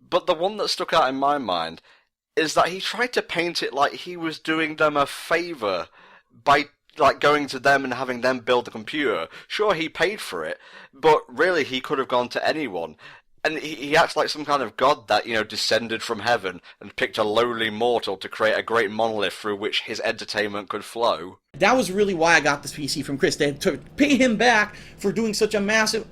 But the one that stuck out in my mind is that he tried to paint it like he was doing them a favor by like going to them and having them build the computer. Sure, he paid for it, but really he could have gone to anyone. And he acts like some kind of god that, descended from heaven and picked a lowly mortal to create a great monolith through which his entertainment could flow. That was really why I got this PC from Chris, to pay him back for doing such a massive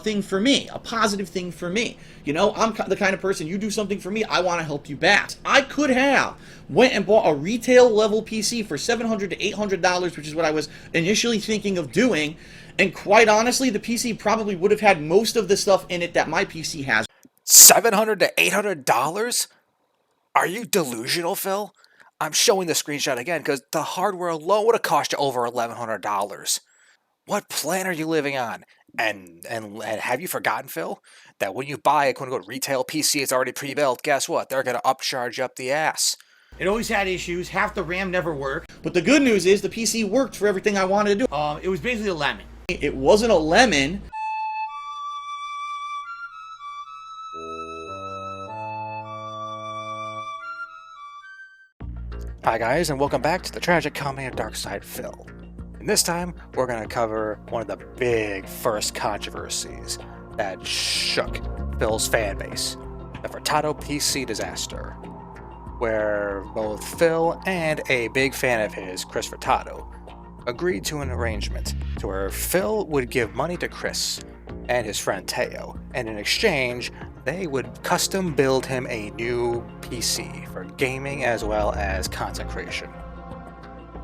thing for me, a positive thing for me. I'm the kind of person, you do something for me, I want to help you back. I could have went and bought a retail level PC for $700 to $800, which is what I was initially thinking of doing. And quite honestly, the PC probably would have had most of the stuff in it that my PC has. $700 to $800? Are you delusional, Phil? I'm showing the screenshot again because the hardware alone would have cost you over $1,100. What plan are you living on? And have you forgotten, Phil, that when you buy a quote-unquote retail PC, it's already pre-built, guess what? They're going to upcharge you up the ass. It always had issues, half the RAM never worked. But the good news is the PC worked for everything I wanted to do. It was basically a lemon. It wasn't a lemon. Hi guys, and welcome back to the tragic comedy of DarkSydePhil. And this time, we're going to cover one of the big first controversies that shook Phil's fanbase, the Furtado PC disaster, where both Phil and a big fan of his, Chris Furtado, agreed to an arrangement to where Phil would give money to Chris and his friend Teo, and in exchange, they would custom build him a new PC for gaming as well as content creation.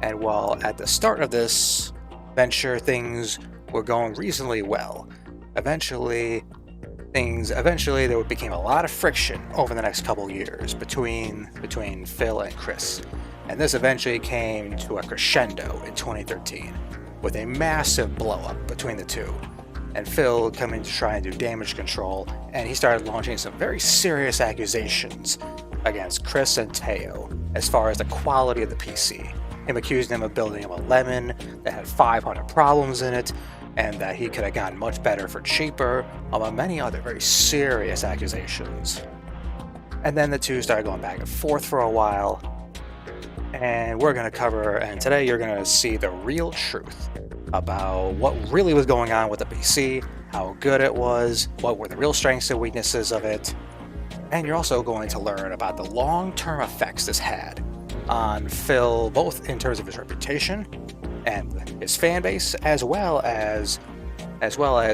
And while at the start of this venture things were going reasonably well, eventually there became a lot of friction over the next couple years between Phil and Chris. And this eventually came to a crescendo in 2013 with a massive blow-up between the two. And Phil coming to try and do damage control, and he started launching some very serious accusations against Chris and Teo as far as the quality of the PC. Him accusing them of building him a lemon that had 500 problems in it, and that he could have gotten much better for cheaper, among many other very serious accusations. And then the two started going back and forth for a while, and we're going to cover, and today you're going to see the real truth about what really was going on with the PC, how good it was, what were the real strengths and weaknesses of it, and you're also going to learn about the long-term effects this had on Phil, both in terms of his reputation and his fan base, as well as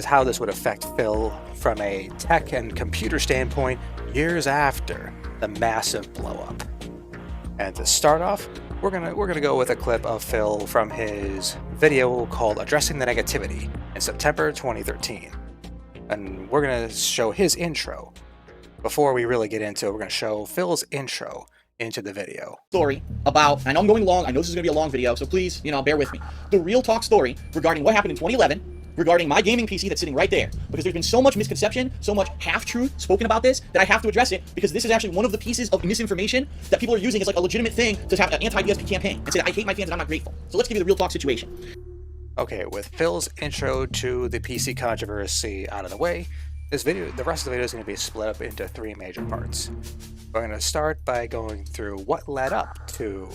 how this would affect Phil from a tech and computer standpoint years after the massive blow-up. And to start off, we're gonna go with a clip of Phil from his video called Addressing the Negativity in September 2013. And we're gonna show his intro. Before we really get into it, we're gonna show Phil's intro into the video. Story about, I know I'm going long, I know this is gonna be a long video, so please, bear with me. The real talk story regarding what happened in 2011, regarding my gaming PC that's sitting right there, because there's been so much misconception, so much half-truth spoken about this, that I have to address it, because this is actually one of the pieces of misinformation that people are using as like a legitimate thing to have an anti-DSP campaign, and say that I hate my fans and I'm not grateful. So let's give you the real talk situation. Okay, with Phil's intro to the PC controversy out of the way, the rest of the video is going to be split up into three major parts. We're going to start by going through what led up to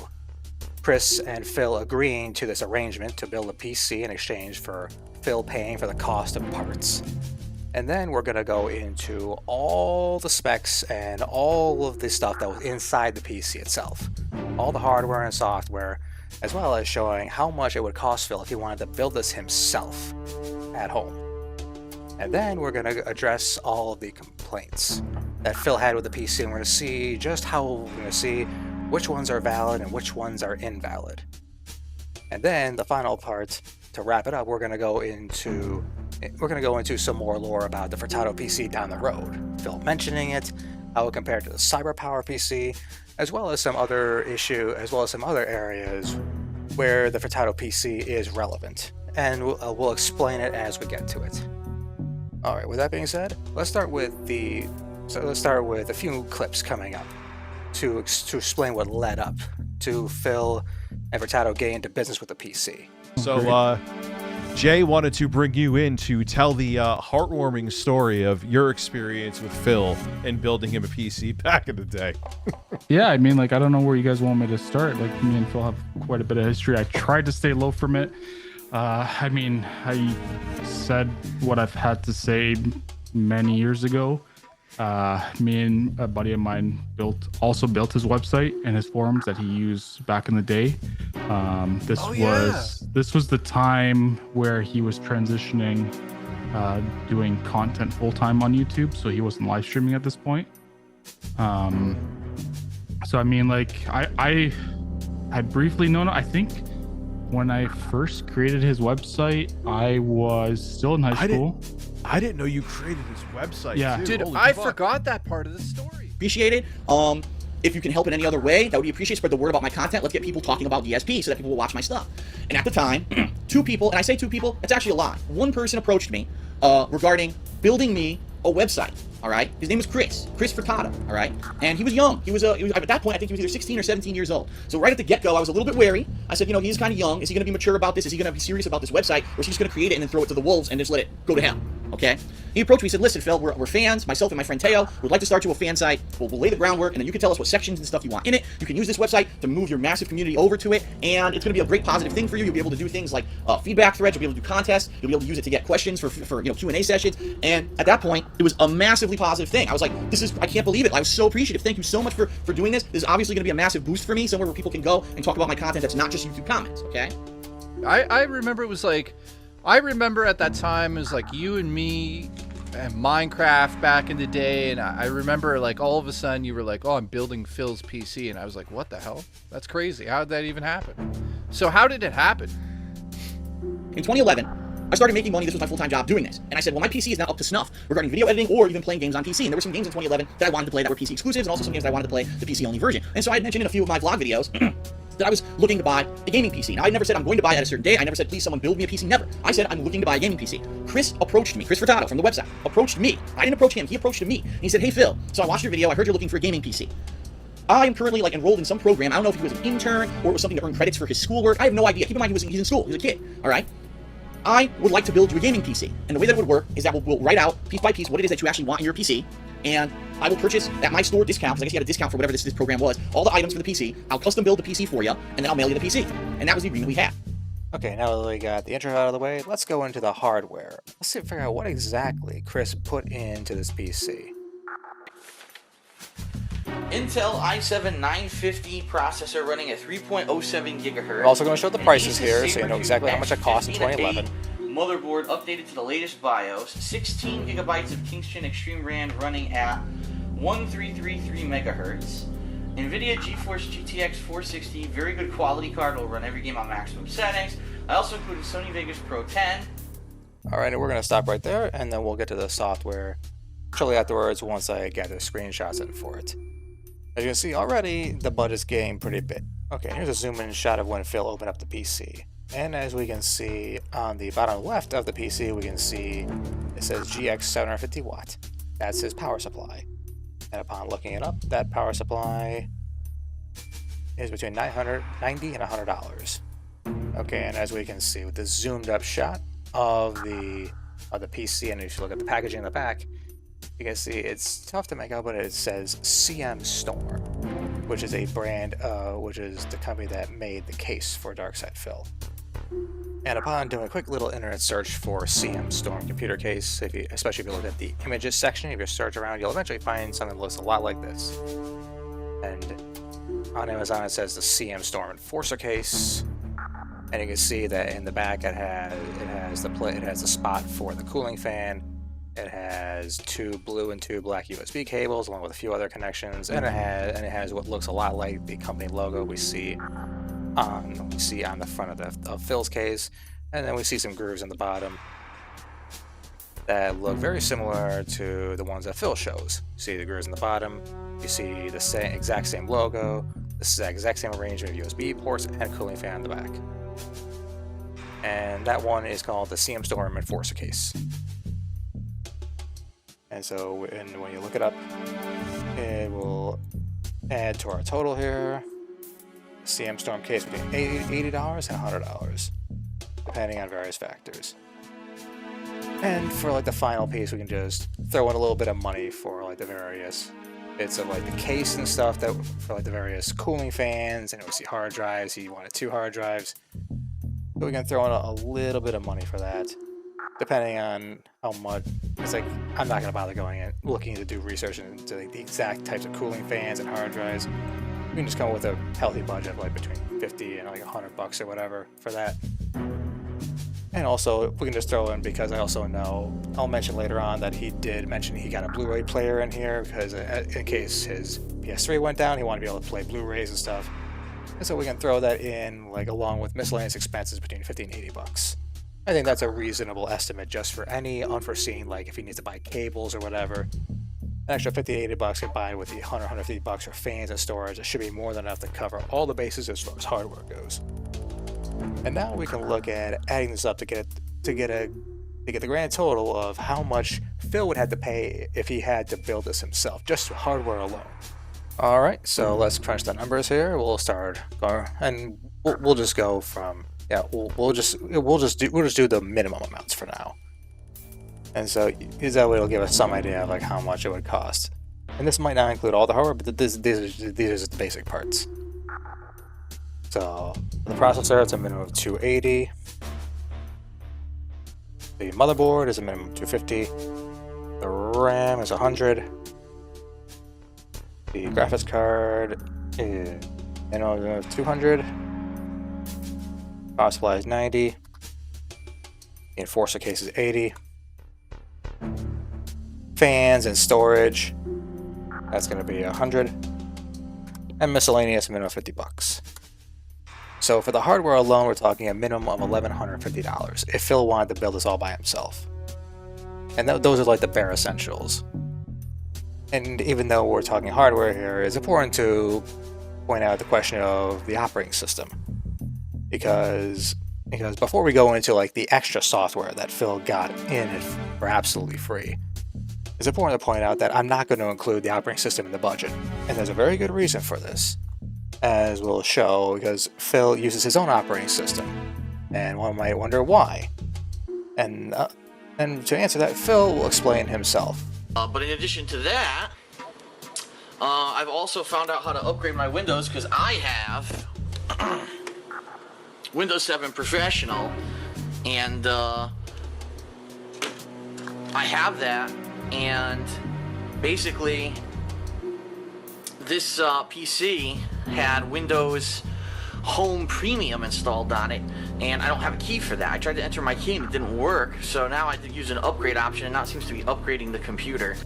Chris and Phil agreeing to this arrangement to build a PC in exchange for Phil paying for the cost of parts. And then we're going to go into all the specs and all of the stuff that was inside the PC itself. All the hardware and software, as well as showing how much it would cost Phil if he wanted to build this himself at home. And then we're going to address all of the complaints that Phil had with the PC, and we're going to see which ones are valid and which ones are invalid. And then the final part, to wrap it up, we're going to go into some more lore about the Furtado PC down the road. Phil mentioning it, how it compared to the CyberPower PC, as well as some other areas where the Furtado PC is relevant. And we'll explain it as we get to it. Alright, with that being said, let's start with a few clips coming up to explain what led up to Phil and Furtado getting into business with the PC. So, Jay wanted to bring you in to tell the heartwarming story of your experience with Phil and building him a PC back in the day. Yeah, I mean, like, I don't know where you guys want me to start. Like, me and Phil have quite a bit of history. I tried to stay low from it. I mean, I said what I've had to say many years ago. Me and a buddy of mine also built his website and his forums that he used back in the day. This was the time where he was transitioning, doing content full time on YouTube, so he wasn't live streaming at this point. So I mean, like, I had briefly known. I think when I first created his website, I was still in high school. I didn't know you created his website. Yeah, too. Dude, Holy I fuck. forgot that part of the story. Appreciate it. If you can help in any other way, that would be appreciated. Spread the word about my content. Let's get people talking about DSP so that people will watch my stuff. And at the time, 2 people, and I say 2 people, it's actually a lot. One person approached me regarding building me a website. All right, his name was Chris Furtado. All right, and he was young. He was at that point, I think he was either 16 or 17 years old. So right at the get-go, I was a little bit wary. I said, you know, he's kind of young. Is he going to be mature about this? Is he going to be serious about this website, or is he just going to create it and then throw it to the wolves and just let it go to hell? Okay. He approached me. He said, listen, Phil, we're fans. Myself and my friend Teo would like to start you a fan site. We'll lay the groundwork, and then you can tell us what sections and stuff you want in it. You can use this website to move your massive community over to it, and it's going to be a great positive thing for you. You'll be able to do things like feedback threads. You'll be able to do contests. You'll be able to use it to get questions for Q&A sessions. And at that point, it was a massively positive thing. I was like, I can't believe it. I was so appreciative. Thank you so much for doing this. This is obviously going to be a massive boost for me, somewhere where people can go and talk about my content that's not just YouTube comments, okay? I remember it was like, I remember at that time it was like you and me and Minecraft back in the day, and I remember like all of a sudden you were like, oh, I'm building Phil's PC, and I was like, what the hell? That's crazy. How did that even happen? So how did it happen? In 2011, I started making money. This was my full-time job doing this. And I said, well, my PC is now up to snuff regarding video editing or even playing games on PC. And there were some games in 2011 that I wanted to play that were PC exclusives, and also some games that I wanted to play the PC-only version. And so I had mentioned in a few of my vlog videos that I was looking to buy a gaming PC. Now, I never said I'm going to buy it at a certain date. I never said, please, someone build me a PC. Never. I said, I'm looking to buy a gaming PC. Chris approached me. Chris Furtado from the website approached me. I didn't approach him. He approached me. And he said, hey, Phil, so I watched your video. I heard you're looking for a gaming PC. I am currently enrolled in some program. I don't know if he was an intern or it was something to earn credits for his schoolwork. I have no idea. Keep in mind, he's in school. He's a kid. All right. I would like to build you a gaming PC. And the way that it would work is that we'll write out piece by piece what it is that you actually want in your PC. And I will purchase at my store discount, because I guess you had a discount for whatever this program was, all the items for the PC. I'll custom build the PC for you, and then I'll mail you the PC. And that was the agreement we had. Okay, now that we got the intro out of the way, let's go into the hardware. Let's see, figure out what exactly Chris put into this PC. Intel i7-950 processor running at 3.07 gigahertz. We're also going to show the An prices Asus here, so you know exactly how much it cost in 2011. Motherboard updated to the latest BIOS. 16 gigabytes of Kingston Extreme RAM running at 1333 megahertz. NVIDIA GeForce GTX 460, very good quality card, will run every game on maximum settings. I also included Sony Vegas Pro 10. Alright, and we're going to stop right there, and then we'll get to the software shortly afterwards once I gather screenshots in for it. As you can see already, the budget's getting pretty big. Okay, here's a zoom-in shot of when Phil opened up the PC. And as we can see on the bottom left of the PC, we can see it says GX 750 watt. That's his power supply. And upon looking it up, that power supply is between $90 and $100. Okay, and as we can see with this zoomed up shot of the PC, and if you look at the packaging in the back, you can see it's tough to make out, but it says CM Storm, which is a brand, which is the company that made the case for DarkSydePhil. And upon doing a quick little internet search for CM Storm computer case, especially if you look at the images section of your search around, you'll eventually find something that looks a lot like this. And on Amazon it says the CM Storm Enforcer case, and you can see that in the back it has the spot for the cooling fan. It has 2 blue and 2 black USB cables, along with a few other connections, and it has what looks a lot like the company logo we see on the front of Phil's case, and then we see some grooves in the bottom that look very similar to the ones that Phil shows. You see the grooves in the bottom, you see the exact same logo, the exact same arrangement of USB ports and cooling fan in the back. And that one is called the CM Storm Enforcer case. And so when you look it up, it will add to our total here. CM Storm case between $80 and $100. depending on various factors. And for like the final piece, we can just throw in a little bit of money for like the various bits of like the case and stuff that for like the various cooling fans and OC hard drives. He wanted 2 hard drives, so we can throw in a little bit of money for that, depending on how much. It's like I'm not gonna bother going in looking to do research into like the exact types of cooling fans and hard drives. We can just come up with a healthy budget, like between 50 and like $100 or whatever for that. And also, we can just throw in, because I also know, I'll mention later on that he did mention he got a Blu-ray player in here, because in case his PS3 went down, he wanted to be able to play Blu-rays and stuff. And so we can throw that in, like, along with miscellaneous expenses between 50 and $80. I think that's a reasonable estimate just for any unforeseen, like if he needs to buy cables or whatever. An extra 50 to $80 combined with the 150 bucks for fans and storage, it should be more than enough to cover all the bases as far as hardware goes. And now we can look at adding this up to get the grand total of how much Phil would have to pay if he had to build this himself, just hardware alone. All right, so let's crunch the numbers here. We'll start going, and we'll just go from we'll just do the minimum amounts for now. And so that way it'll give us some idea of like how much it would cost. And this might not include all the hardware, but these are the basic parts. So the processor, it's a minimum of 280. The motherboard is a minimum of 250. The RAM is 100. The graphics card is 200. Power supply is 90. The enforcer case is 80. Fans and storage, that's going to be 100. And miscellaneous, a minimum of $50. So for the hardware alone, we're talking a minimum of $1,150 if Phil wanted to build this all by himself. And those are like the bare essentials. And even though we're talking hardware here, it's important to point out the question of the operating system. Because before we go into like the extra software that Phil got in it for absolutely free, it's important to point out that I'm not going to include the operating system in the budget. And there's a very good reason for this, as we'll show, because Phil uses his own operating system, and one might wonder why. And to answer that, Phil will explain himself. But in addition to that, I've also found out how to upgrade my Windows, because I have Windows 7 Professional, and I have that, and basically this PC had Windows Home Premium installed on it, and I don't have a key for that. I tried to enter my key and it didn't work, so now I had to use an upgrade option, and now it seems to be upgrading the computer.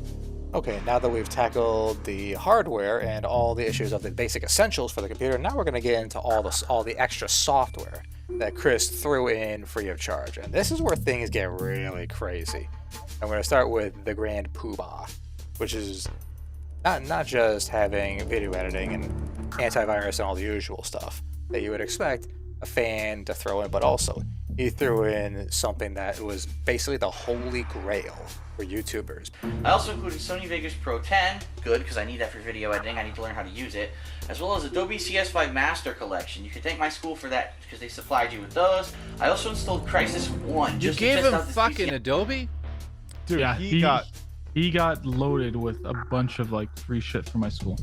Okay, now that we've tackled the hardware and all the issues of the basic essentials for the computer, now we're going to get into all the extra software that Chris threw in free of charge. And this is where things get really crazy. I'm going to start with the grand poobah, which is not just having video editing and antivirus and all the usual stuff that you would expect a fan to throw in, but also he threw in something that was basically the holy grail for YouTubers. I also included Sony Vegas Pro 10, good, because I need that for video editing. I need to learn how to use it, as well as Adobe CS5 Master Collection. You can thank my school for that, because they supplied you with those. I also installed Crysis 1. You Just to gave test him out this fucking PC. Adobe? Dude, Yeah, he got. got loaded with a bunch of like free shit from my school.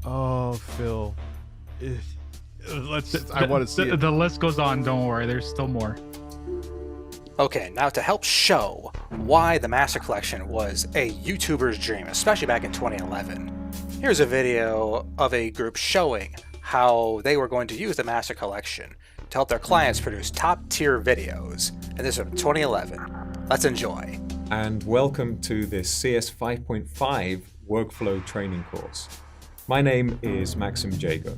Oh, Phil. I want to see it. The list goes on. Don't worry, there's still more. Okay, now to help show why the Master Collection was a YouTuber's dream, especially back in 2011, here's a video of a group showing how they were going to use the Master Collection to help their clients produce top-tier videos. And this is from 2011. Let's enjoy. And welcome to this CS 5.5 workflow training course. My name is Maxim Jago.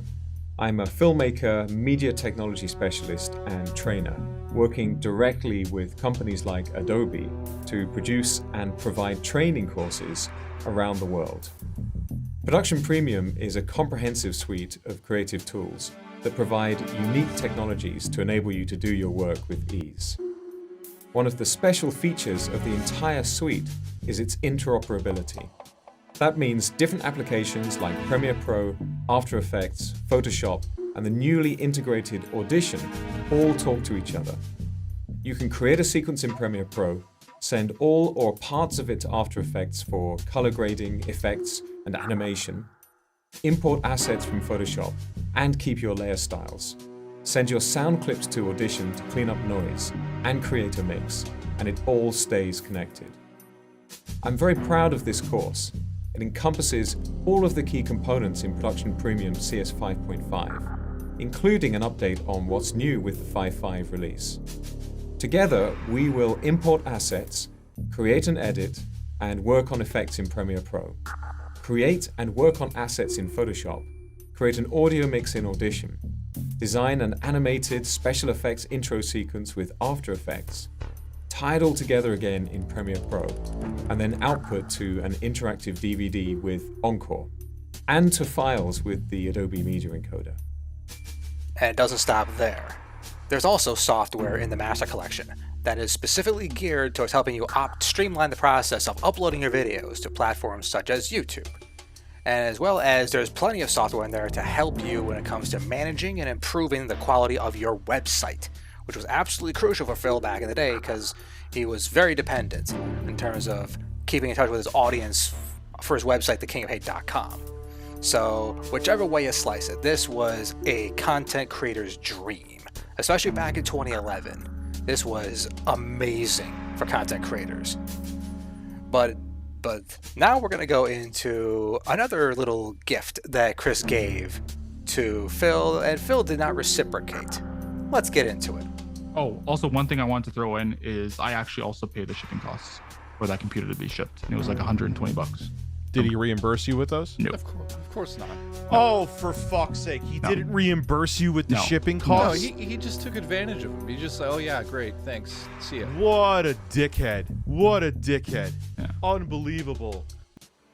I'm a filmmaker, media technology specialist, and trainer, working directly with companies like Adobe to produce and provide training courses around the world. Production Premium is a comprehensive suite of creative tools that provide unique technologies to enable you to do your work with ease. One of the special features of the entire suite is its interoperability. That means different applications like Premiere Pro, After Effects, Photoshop, and the newly integrated Audition all talk to each other. You can create a sequence in Premiere Pro, send all or parts of it to After Effects for color grading, effects, and animation, import assets from Photoshop, and keep your layer styles. Send your sound clips to Audition to clean up noise and create a mix, and it all stays connected. I'm very proud of this course. It encompasses all of the key components in Production Premium CS 5.5, including an update on what's new with the 5.5 release. Together, we will import assets, create and edit, and work on effects in Premiere Pro, create and work on assets in Photoshop, create an audio mix in Audition, design an animated special effects intro sequence with After Effects, tie it all together again in Premiere Pro, and then output to an interactive DVD with Encore, and to files with the Adobe Media Encoder. And it doesn't stop there. There's also software in the Master Collection that is specifically geared towards helping you streamline the process of uploading your videos to platforms such as YouTube. And as well as there's plenty of software in there to help you when it comes to managing and improving the quality of your website, which was absolutely crucial for Phil back in the day because he was very dependent in terms of keeping in touch with his audience for his website, thekingofhate.com. So whichever way you slice it, this was a content creator's dream, especially back in 2011. This was amazing for content creators. But now we're going to go into another little gift that Chris gave to Phil, and Phil did not reciprocate. Let's get into it. Oh, also one thing I wanted to throw in is I actually also paid the shipping costs for that computer to be shipped, and it was like $120. Did he reimburse you with those? No. Of course not. Oh, for fuck's sake. He didn't reimburse you with the No. shipping No, costs? he just took advantage of him. He just like, oh yeah, great, thanks, see ya. What a dickhead. What a dickhead. Yeah. Unbelievable.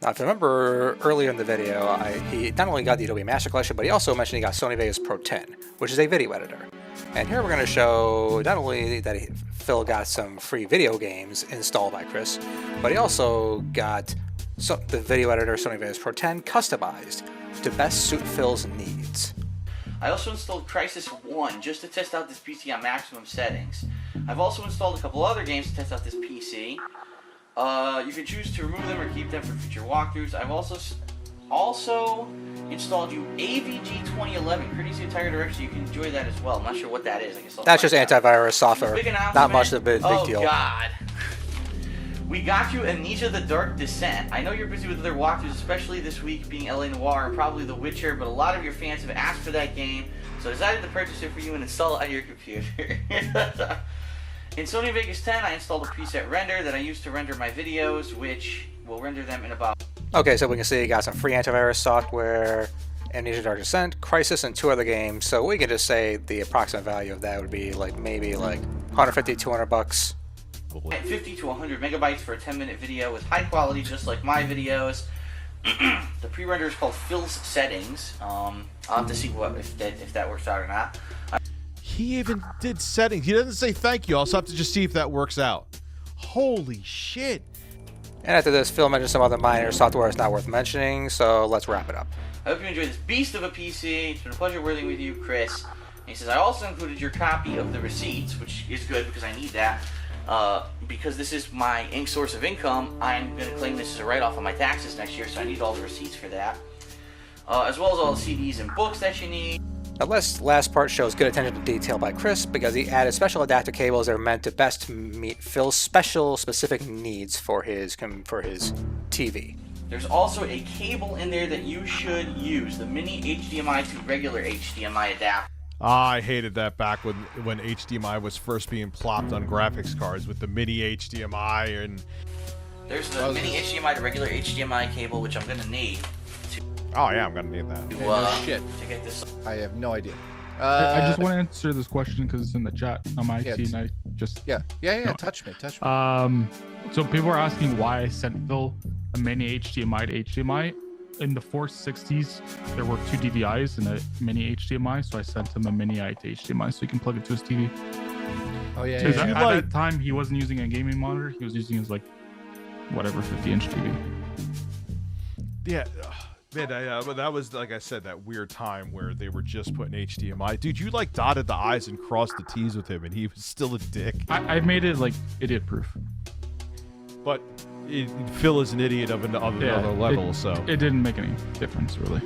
Now, if you remember earlier in the video, he not only got the Adobe Master Collection, but he also mentioned he got Sony Vegas Pro 10, which is a video editor. And here we're going to show not only that Phil got some free video games installed by Chris, but he also got the video editor Sony Vegas Pro 10 customized to best suit Phil's needs. I also installed Crysis 1 just to test out this PC on maximum settings. I've also installed a couple other games to test out this PC. You can choose to remove them or keep them for future walkthroughs. I've also installed you AVG 2011, courtesy of Tiger Direct, so you can enjoy that as well. I'm not sure what that is. I guess I'll That's just find out. antivirus software. Big announcement. Not much of a big deal. Oh God. We got you Amnesia: The Dark Descent. I know you're busy with other walkthroughs, especially this week being LA Noire and probably The Witcher, but a lot of your fans have asked for that game, so I decided to purchase it for you and install it on your computer. In Sony Vegas 10, I installed a preset render that I use to render my videos, which will render them in about... Okay, so we can see you got some free antivirus software, Amnesia: Dark Descent, Crysis, and 2 other games. So we can just say the approximate value of that would be like maybe like 150, 200 bucks. 50 to 100 megabytes for a 10-minute video with high quality, just like my videos. The pre-render is called Phil's Settings. I'll have to see if that works out or not. He even did settings. He doesn't say thank you. I'll also have to just see if that works out. Holy shit. And after this, Phil mentioned some other minor software it's not worth mentioning, so let's wrap it up. I hope you enjoyed this beast of a PC. It's been a pleasure working with you, Chris. And he says, I also included your copy of the receipts, which is good because I need that. Because this is my source of income, I'm going to claim this as a write-off on my taxes next year, so I need all the receipts for that. As well as all the CDs and books that you need. The last part shows good attention to detail by Chris because he added special adapter cables that are meant to best meet Phil's specific needs for his TV. There's also a cable in there that you should use, the mini HDMI to regular HDMI adapter. I hated that back when HDMI was first being plopped on graphics cards with the mini HDMI and... There's the mini HDMI to regular HDMI cable, which I'm going to need. Oh yeah, I'm gonna need that. No shit. To get this. I have no idea. I just want to answer this question because it's in the chat on my IT, and I just... Yeah. No. Touch me. So people are asking why I sent Phil a mini HDMI to HDMI. In the 460s, there were 2 DVIs and a mini HDMI, so I sent him a mini to HDMI so he can plug it to his TV. Oh yeah. Because yeah. at that time, he wasn't using a gaming monitor. He was using his, like, whatever, 50-inch TV. Yeah. Man, but that was, like I said, that weird time where they were just putting HDMI. Dude, you like dotted the I's and crossed the T's with him, and he was still a dick. I made it like idiot proof. But Phil is an idiot of another level, so it didn't make any difference really.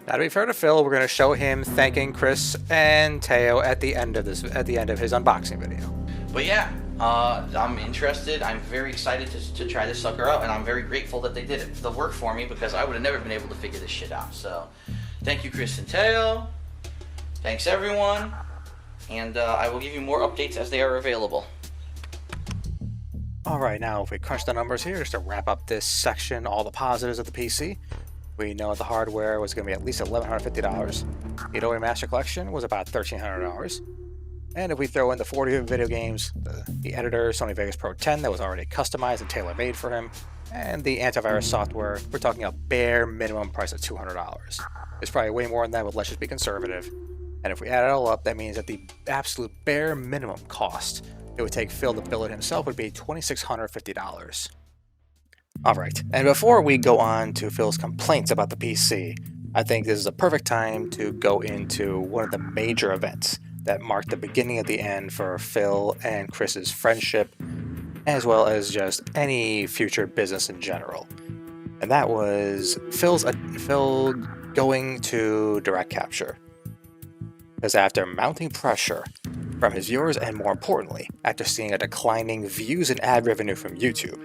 Now, to be fair to Phil, we're going to show him thanking Chris and Teo at the end of his unboxing video. But yeah, I'm interested. I'm very excited to try this sucker out, and I'm very grateful that they did the work for me, because I would have never been able to figure this shit out. So, thank you, Chris and Teo. Thanks, everyone. And I will give you more updates as they are available. Alright, now if we crunch the numbers here, just to wrap up this section, all the positives of the PC, we know the hardware was going to be at least $1,150. The Adobe Master Collection was about $1,300. And if we throw in the 40 video games, the editor, Sony Vegas Pro 10 that was already customized and tailor-made for him, and the antivirus software, we're talking a bare minimum price of $200. It's probably way more than that, but let's just be conservative. And if we add it all up, that means that the absolute bare minimum cost it would take Phil to build it himself would be $2,650. Alright, and before we go on to Phil's complaints about the PC, I think this is a perfect time to go into one of the major events that marked the beginning of the end for Phil and Chris's friendship, as well as just any future business in general. And that was Phil going to direct capture. Because after mounting pressure from his viewers, and more importantly, after seeing a declining views and ad revenue from YouTube,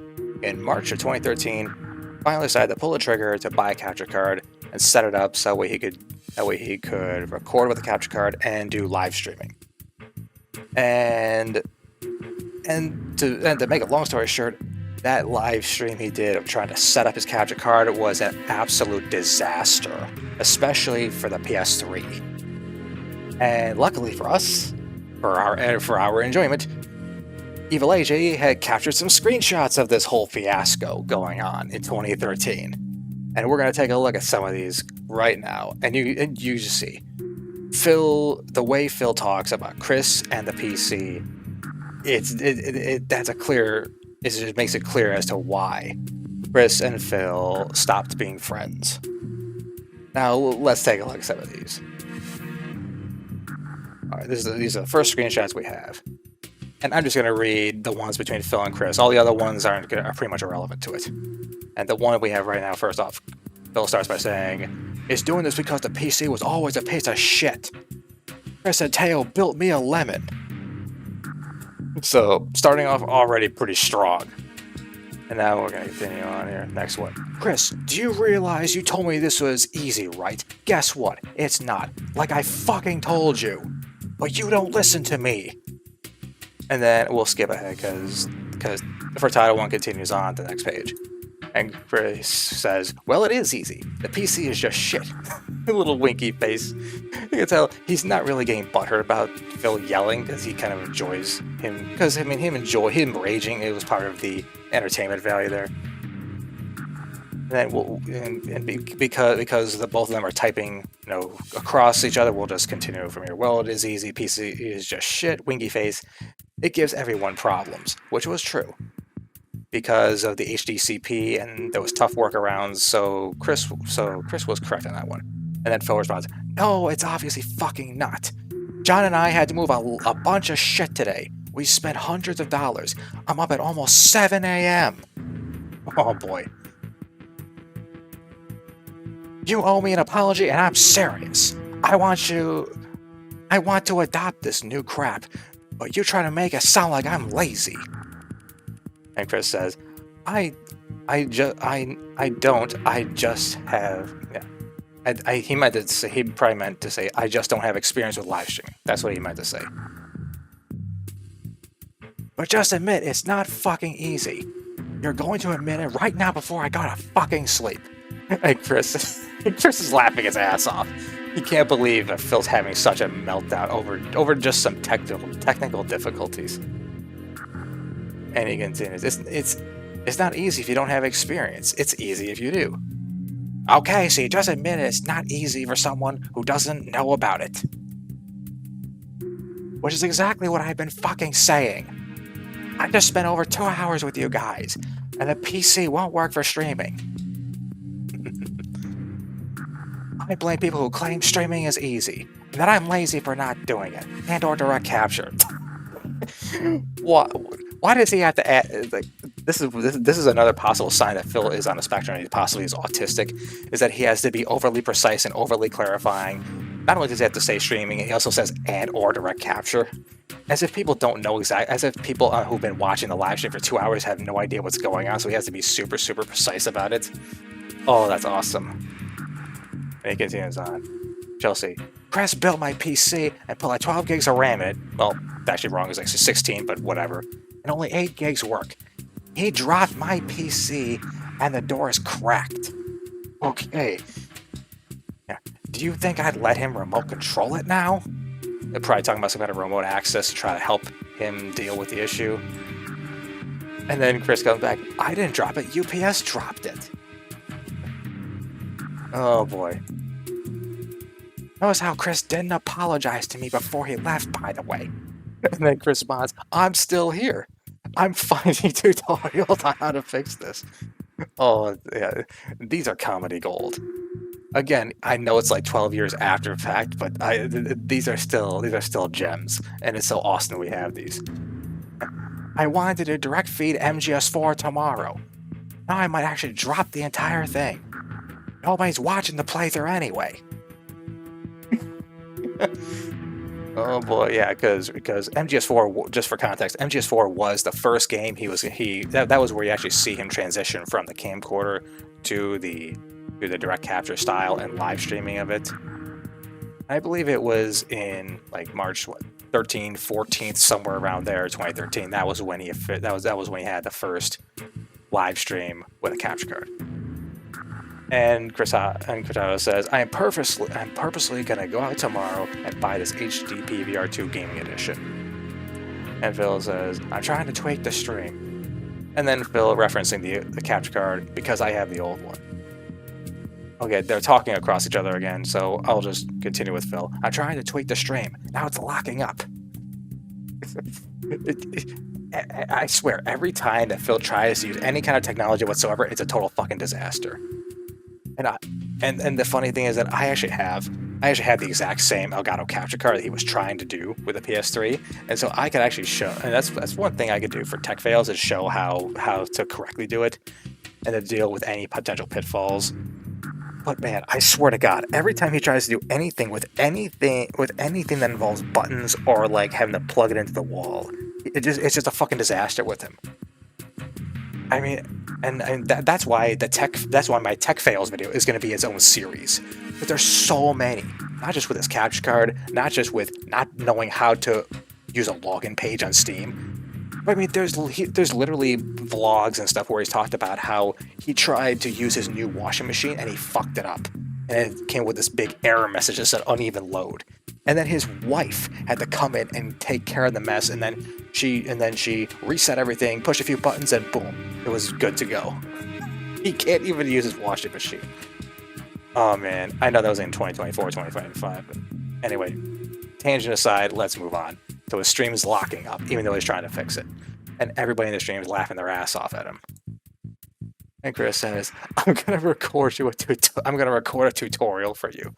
in March of 2013, finally decided to pull the trigger to buy a capture card and set it up so that way he could record with the capture card and do live streaming. And to make a long story short, that live stream he did of trying to set up his capture card was an absolute disaster, especially for the PS3. And luckily for us, for our enjoyment, Evil AJ had captured some screenshots of this whole fiasco going on in 2013. And we're going to take a look at some of these right now. And you just see, the way Phil talks about Chris and the PC, it just makes it clear as to why Chris and Phil stopped being friends. Now, let's take a look at some of these. Alright, these are the first screenshots we have. And I'm just going to read the ones between Phil and Chris. All the other ones are pretty much irrelevant to it. And the one we have right now, first off, Phil starts by saying, "It's doing this because the PC was always a piece of shit. Chris and Teo built me a lemon." So, starting off already pretty strong. And now we're going to continue on here. Next one. "Chris, do you realize you told me this was easy, right? Guess what? It's not. Like I fucking told you. But you don't listen to me." And then we'll skip ahead because the Furtado one continues on to the next page. And Chris says, "Well, it is easy. The PC is just shit." A little winky face. You can tell he's not really getting butthurt about Phil yelling because he kind of enjoys him. Because, him raging, it was part of the entertainment value there. And because the both of them are typing, across each other, we'll just continue from here. "Well, it is easy. PC is just shit." Winky face. It gives everyone problems, which was true because of the HDCP and there was tough workarounds. So Chris was correct on that one. And then Phil responds, "No, it's obviously fucking not. John and I had to move a bunch of shit today. We spent hundreds of dollars. I'm up at almost 7 a.m. Oh boy. "You owe me an apology, and I'm serious. I want to adopt this new crap, but you try to make it sound like I'm lazy." And Chris says, I don't. I just have." Yeah. He meant to say. He probably meant to say, "I just don't have experience with live streaming." That's what he meant to say. "But just admit it's not fucking easy. You're going to admit it right now before I go to fucking sleep." And Chris is laughing his ass off. He can't believe that Phil's having such a meltdown over just some technical difficulties. And he continues, It's not easy if you don't have experience. It's easy if you do." "Okay, so you just admit it's not easy for someone who doesn't know about it." Which is exactly what I've been fucking saying. I just spent over 2 hours with you guys, and the PC won't work for streaming. I blame people who claim streaming is easy, and that I'm lazy for not doing it, and or direct capture. Why does he have to add, like, this is another possible sign that Phil is on a spectrum and he possibly is autistic, is that he has to be overly precise and overly clarifying. Not only does he have to say streaming, he also says and or direct capture. As if people don't know exactly, as if people who've been watching the live stream for 2 hours have no idea what's going on, so he has to be super, super precise about it. Oh, that's awesome. And he continues on. Chelsea, Chris built my PC and put like 12 gigs of RAM in it. Well, actually wrong, it's like 16, but whatever. And only 8 gigs work. He dropped my PC and the door is cracked. Okay. Yeah. Do you think I'd let him remote control it now? They're probably talking about some kind of remote access to try to help him deal with the issue. And then Chris comes back, I didn't drop it, UPS dropped it. Oh boy. Notice how Chris didn't apologize to me before he left, by the way. And then Chris responds, I'm still here. I'm finding tutorials on how to fix this. Oh, yeah. These are comedy gold. Again, I know it's like 12 years after the fact, but these are still gems, and it's so awesome we have these. I wanted to do direct feed MGS4 tomorrow. Now I might actually drop the entire thing. Nobody's watching the playthrough anyway. Oh boy, yeah, because MGS4, just for context, MGS4 was the first game that was where you actually see him transition from the camcorder to the direct capture style and live streaming of it. I believe it was in like March 13th, 14th, somewhere around there, 2013. That was when he had the first live stream with a capture card. And Furtado says, I'm purposely gonna go out tomorrow and buy this HD PVR2 gaming edition. And Phil says, I'm trying to tweak the stream. And then Phil referencing the capture card because I have the old one. Okay, they're talking across each other again, so I'll just continue with Phil. I'm trying to tweak the stream. Now it's locking up. I swear, every time that Phil tries to use any kind of technology whatsoever, it's a total fucking disaster. And the funny thing is that I actually have the exact same Elgato capture card that he was trying to do with the PS3, and so I could actually show, and that's one thing I could do for tech fails is show how to correctly do it and to deal with any potential pitfalls. But man, I swear to God, every time he tries to do anything with anything that involves buttons or like having to plug it into the wall, it's just a fucking disaster with him. I mean, and that's why my tech fails video is going to be its own series. But there's so many, not just with his capture card, not just with not knowing how to use a login page on Steam. But I mean, there's literally vlogs and stuff where he's talked about how he tried to use his new washing machine and he fucked it up, and it came with this big error message that said uneven load. And then his wife had to come in and take care of the mess, and then she reset everything, pushed a few buttons, and boom, it was good to go. He can't even use his washing machine. Oh man, I know that was in 2024, 2025, but anyway, tangent aside, let's move on. So his stream is locking up, even though he's trying to fix it. And everybody in the stream is laughing their ass off at him. And Chris says, I'm gonna record a tutorial for you.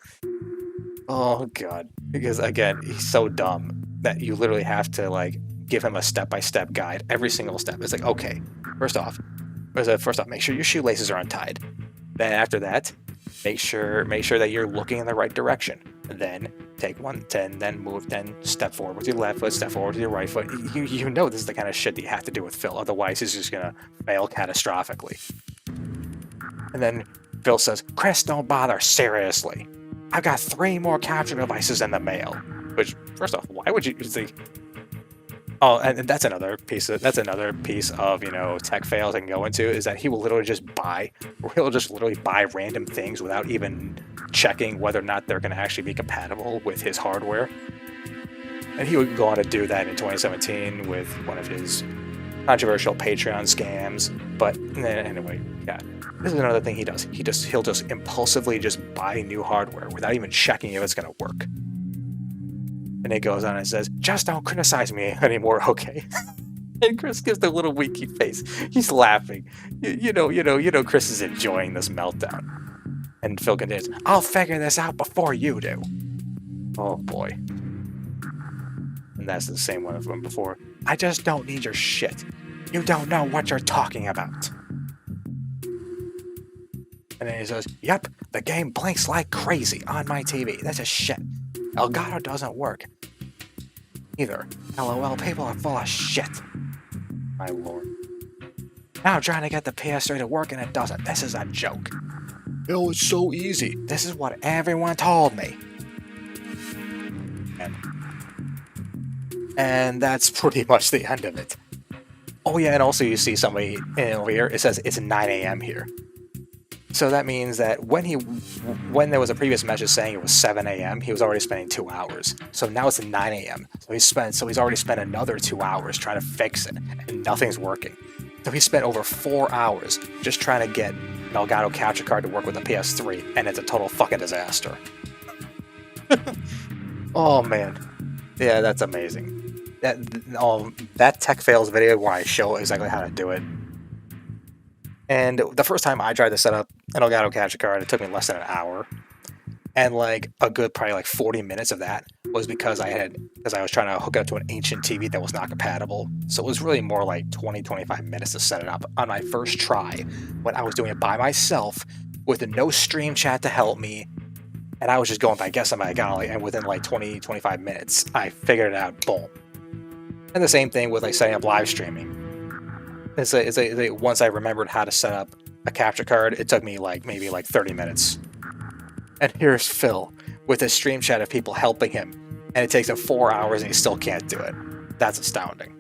Oh god. Because again, he's so dumb that you literally have to like give him a step-by-step guide every single step. It's like, okay, first off, make sure your shoelaces are untied. Then after that, make sure that you're looking in the right direction. Then take then step forward with your left foot, step forward with your right foot. You know this is the kind of shit that you have to do with Phil, otherwise he's just gonna fail catastrophically. And then Phil says, Chris, don't bother, seriously. I've got 3 more capture devices in the mail. Which, first off, why would you think? Oh, and that's another piece of tech fails I can go into, is that he'll just literally buy random things without even checking whether or not they're going to actually be compatible with his hardware. And he would go on to do that in 2017 with one of his controversial Patreon scams. But anyway, yeah, this is another thing he does. He'll just impulsively just buy new hardware without even checking if it's going to work. And he goes on and says, just don't criticize me anymore, okay? And Chris gives the little winky face. He's laughing. You know, Chris is enjoying this meltdown. And Phil continues, I'll figure this out before you do. Oh boy. And that's the same one from before. I just don't need your shit. You don't know what you're talking about. And then he says, yep, the game blinks like crazy on my TV. That's just shit. Elgato doesn't work. Either. LOL, people are full of shit. My lord. Now I'm trying to get the PS3 to work and it doesn't. This is a joke. Oh, it's so easy. This is what everyone told me. And that's pretty much the end of it. Oh yeah, and also you see somebody over here, it says it's 9 a.m. here. So that means that when there was a previous message saying it was 7 a.m., he was already spending 2 hours. So now it's 9 a.m. So he's already spent another 2 hours trying to fix it, and nothing's working. So he spent over 4 hours just trying to get an Elgato capture card to work with the PS3, and it's a total fucking disaster. Oh man. Yeah, that's amazing. That Tech Fails video where I show exactly how to do it. And the first time I tried to set up an Elgato capture card, it took me less than an hour. And like a good probably like 40 minutes of that was because I was trying to hook it up to an ancient TV that was not compatible. So it was really more like 20-25 minutes to set it up on my first try when I was doing it by myself with no stream chat to help me. And I was just going by guessing by golly, and within like 20-25 minutes, I figured it out, boom. And the same thing with like setting up live streaming. Once I remembered how to set up a capture card, it took me maybe 30 minutes. And here's Phil with a stream chat of people helping him, and it takes him 4 hours and he still can't do it. That's astounding.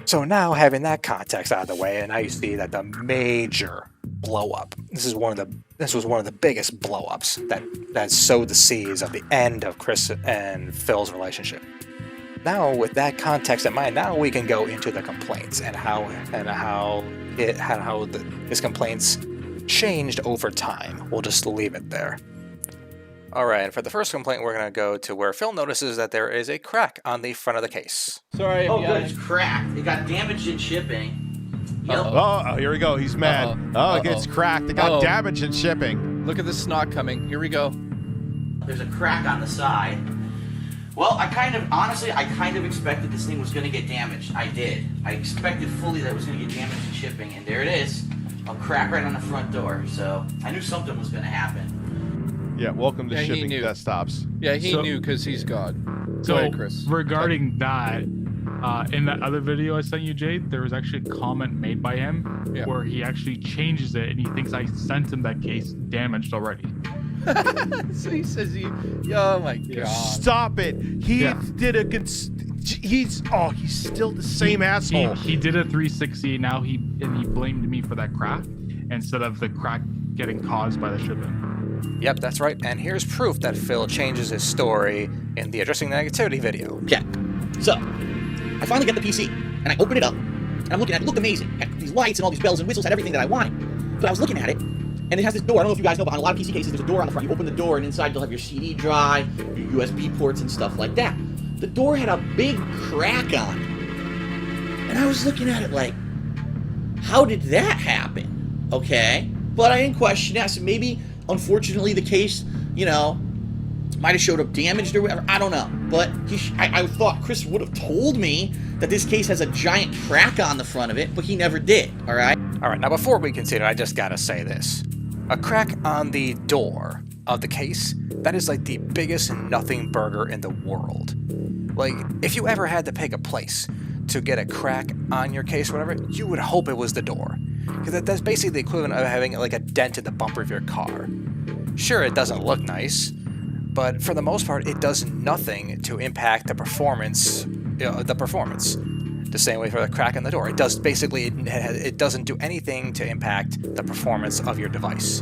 So now having that context out of the way, and now you see that the major blow up. This was one of the biggest blow ups that sowed the seeds of the end of Chris and Phil's relationship. Now, with that context in mind, now we can go into the complaints and how his complaints changed over time. We'll just leave it there. Alright, for the first complaint, we're going to go to where Phil notices that there is a crack on the front of the case. Sorry. Oh, good, it's cracked. It got damaged in shipping. Yep. Oh, here we go. He's mad. It gets cracked. It got damage in shipping. Look at the snot coming. Here we go. There's a crack on the side. Well, I kind of expected this thing was going to get damaged. I did. I expected fully that it was going to get damaged in shipping, and there it is. A crack right on the front door. So I knew something was going to happen. Yeah, welcome to shipping desktops. Yeah, he knew because he's God. So Go ahead, Chris. regarding that, in that other video I sent you, Jade, there was actually a comment made by him where he actually changes it and he thinks I sent him that case damaged already. So he says oh my god. Stop it. He did a good... He's still the same asshole. He did a 360. Now he blamed me for that crack instead of the crack getting caused by the shipment. Yep, that's right. And here's proof that Phil changes his story in the Addressing Negativity video. Okay, so I finally get the PC and I open it up and I'm looking at it. It looked amazing. It had these lights and all these bells and whistles, had everything that I wanted. But I was looking at it and it has this door. I don't know if you guys know, but on a lot of PC cases, there's a door on the front. You open the door and inside you'll have your CD drive, your USB ports and stuff like that. The door had a big crack on it. And I was looking at it like, how did that happen? Okay. But I didn't question that. So maybe, unfortunately, the case, might have showed up damaged or whatever. I don't know. But I thought Chris would have told me that this case has a giant crack on the front of it, but he never did. All right? All right, now before we continue, I just gotta say this. A crack on the door of the case, that is like the biggest nothing burger in the world. Like, if you ever had to pick a place to get a crack on your case or whatever, you would hope it was the door. Because that's basically the equivalent of having like a dent in the bumper of your car. Sure, it doesn't look nice, but for the most part, it does nothing to impact the performance. The same way for the crack in the door. It does basically, it doesn't do anything to impact the performance of your device.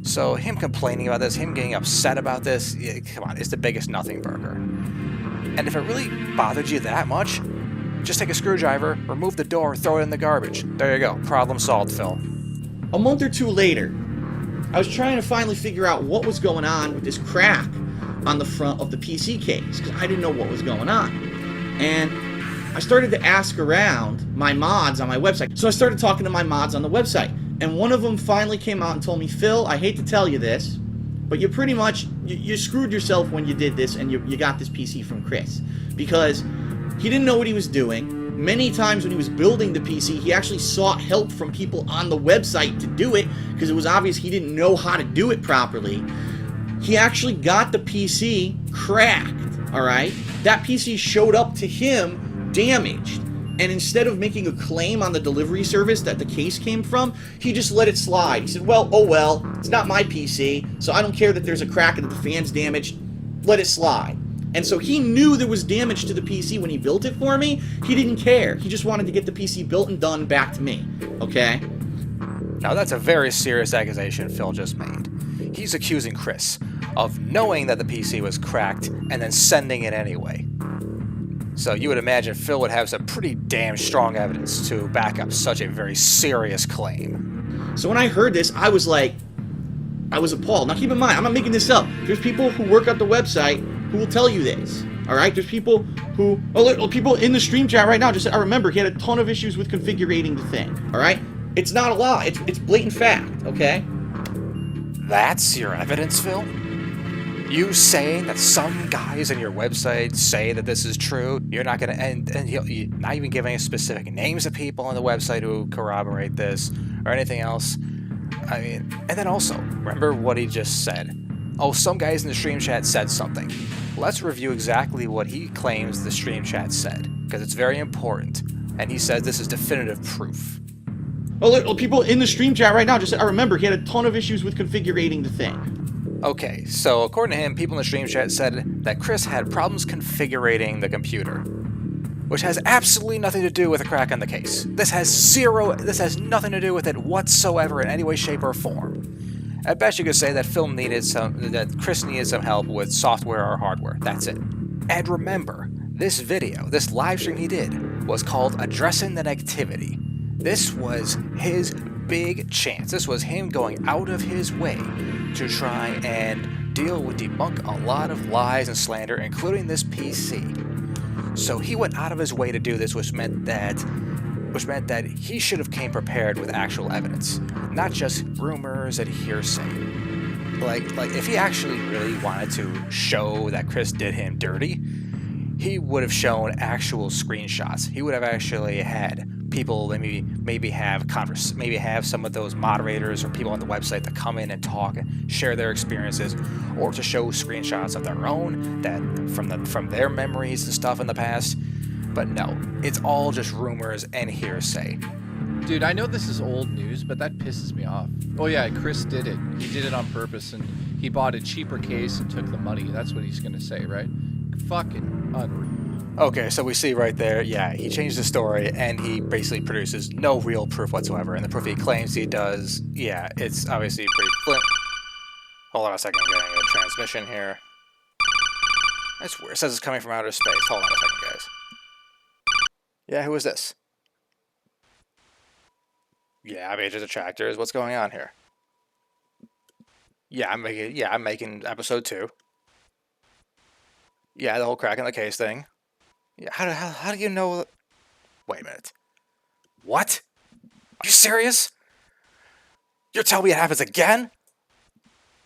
So him complaining about this, him getting upset about this, come on, it's the biggest nothing burger. And if it really bothered you that much, just take a screwdriver, remove the door, throw it in the garbage. There you go. Problem solved, Phil. A month or two later, I was trying to finally figure out what was going on with this crack on the front of the PC case, because I didn't know what was going on. And I started to ask around my mods on my website. So I started talking to my mods on the website. And one of them finally came out and told me, Phil, I hate to tell you this, but you pretty much, you screwed yourself when you did this and you got this PC from Chris. Because he didn't know what he was doing. Many times when he was building the PC, he actually sought help from people on the website to do it, because it was obvious he didn't know how to do it properly. He actually got the PC cracked, alright? That PC showed up to him damaged. And instead of making a claim on the delivery service that the case came from, he just let it slide. He said, well, oh well, it's not my PC, so I don't care that there's a crack and that the fan's damaged. Let it slide. And so he knew there was damage to the PC when he built it for me. He didn't care. He just wanted to get the PC built and done back to me. Okay? Now that's a very serious accusation Phil just made. He's accusing Chris of knowing that the PC was cracked and then sending it anyway. So you would imagine Phil would have some pretty damn strong evidence to back up such a very serious claim. So when I heard this, I was appalled. Now keep in mind, I'm not making this up. There's people who work at the website who will tell you this. Alright? There's people who... people in the stream chat right now just said, I remember he had a ton of issues with configuring the thing. Alright? It's not a lie. It's blatant fact. Okay? That's your evidence, Phil? You saying that some guys on your website say that this is true, you're not going to, and you're not even giving us specific names of people on the website who corroborate this, or anything else. I mean, and then also, remember what he just said. Oh, some guys in the stream chat said something. Let's review exactly what he claims the stream chat said, because it's very important, and he says this is definitive proof. Well, people in the stream chat right now just said, I remember he had a ton of issues with configuring the thing. Okay, so according to him, people in the stream chat said that Chris had problems configuring the computer, which has absolutely nothing to do with a crack on the case. This has nothing to do with it whatsoever in any way, shape, or form. At best, you could say that Chris needed some help with software or hardware. That's it. And remember, this video, this live stream he did, was called Addressing the Negativity. This was his big chance. This was him going out of his way to try and debunk a lot of lies and slander, including this PC. So he went out of his way to do this, which meant that he should have came prepared with actual evidence, not just rumors and hearsay. Like if he actually really wanted to show that Chris did him dirty, he would have shown actual screenshots. He would have actually had people maybe have some of those moderators or people on the website that come in and talk and share their experiences, or to show screenshots of their own that from their memories and stuff in the past. But no, it's all just rumors and hearsay. Dude, I know this is old news, but that pisses me off. Oh yeah, Chris did it. He did it on purpose, and he bought a cheaper case and took the money. That's what he's gonna say, right? Fucking unreal. Okay, so we see right there, yeah, he changed the story, and he basically produces no real proof whatsoever. And the proof he claims he does, yeah, it's obviously pretty flint. Hold on a second, I'm getting a transmission here. That's weird. It says it's coming from outer space. Hold on a second, guys. Yeah, who is this? Yeah, Major Detractors. What's going on here? Yeah, I'm making episode 2. Yeah, the whole crack in the case thing. Yeah, how do you know? Wait a minute. What? Are you serious? You're telling me it happens again?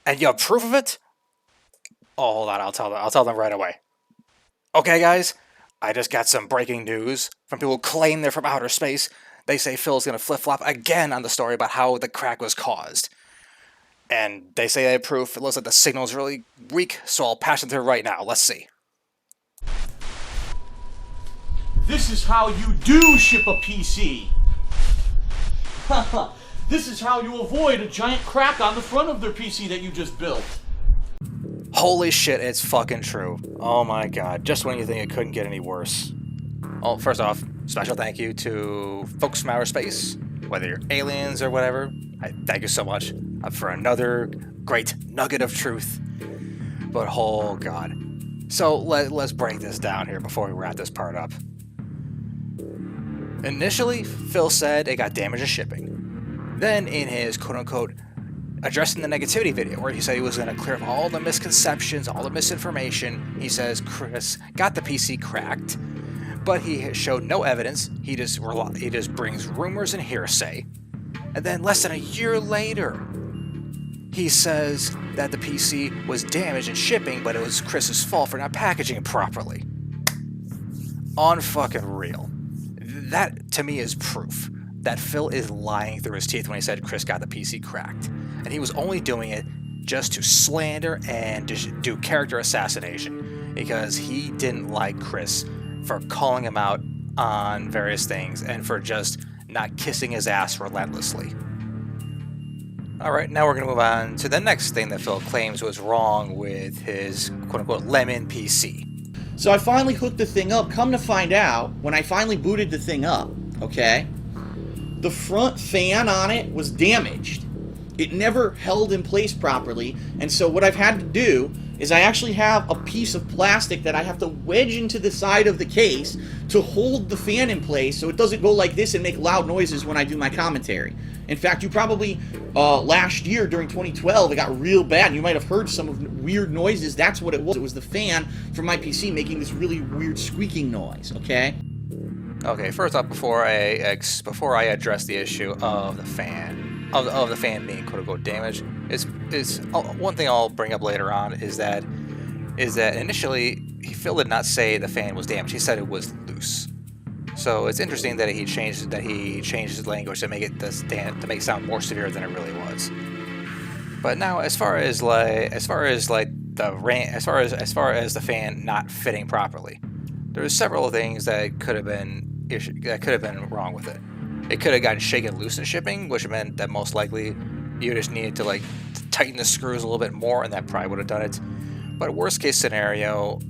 And you have proof of it? Oh, hold on. I'll tell them right away. Okay, guys. I just got some breaking news from people who claim they're from outer space. They say Phil's gonna flip-flop again on the story about how the crack was caused. And they say they have proof. It looks like the signal's really weak, so I'll pass it through right now. Let's see. This is how you do ship a PC. This is how you avoid a giant crack on the front of their PC that you just built. Holy shit, it's fucking true. Oh my god, just when you think it couldn't get any worse. Well, first off, special thank you to folks from outer space, whether you're aliens or whatever. I thank you so much for another great nugget of truth. But oh god. So let's break this down here before we wrap this part up. Initially, Phil said it got damaged in shipping. Then in his quote-unquote addressing the negativity video, where he said he was going to clear up all the misconceptions, all the misinformation, he says Chris got the PC cracked, but he showed no evidence. He just brings rumors and hearsay. And then less than a year later, he says that the PC was damaged in shipping, but it was Chris's fault for not packaging it properly. Unfucking real. That, to me, is proof that Phil is lying through his teeth when he said Chris got the PC cracked. And he was only doing it just to slander and just do character assassination, because he didn't like Chris for calling him out on various things and for just not kissing his ass relentlessly. Alright, now we're going to move on to the next thing that Phil claims was wrong with his quote-unquote lemon PC. So I finally hooked the thing up. Come to find out, when I finally booted the thing up, okay, the front fan on it was damaged. It never held in place properly, and so what I've had to do is I actually have a piece of plastic that I have to wedge into the side of the case to hold the fan in place so it doesn't go like this and make loud noises when I do my commentary. In fact, you probably, last year during 2012, it got real bad, and you might have heard some of weird noises. That's what it was. It was the fan from my PC making this really weird squeaking noise, okay? Okay, first off, before I address the issue of the fan, of the fan being quote-unquote damaged, is one thing I'll bring up later on is that initially Phil did not say the fan was damaged. He said it was loose. So it's interesting that he changed his language to make it sound more severe than it really was. But now, as far as the fan not fitting properly, there's several things that could have been wrong with it. It could have gotten shaken loose in shipping, which meant that most likely you just needed to tighten the screws a little bit more, and that probably would have done it. But worst case scenario,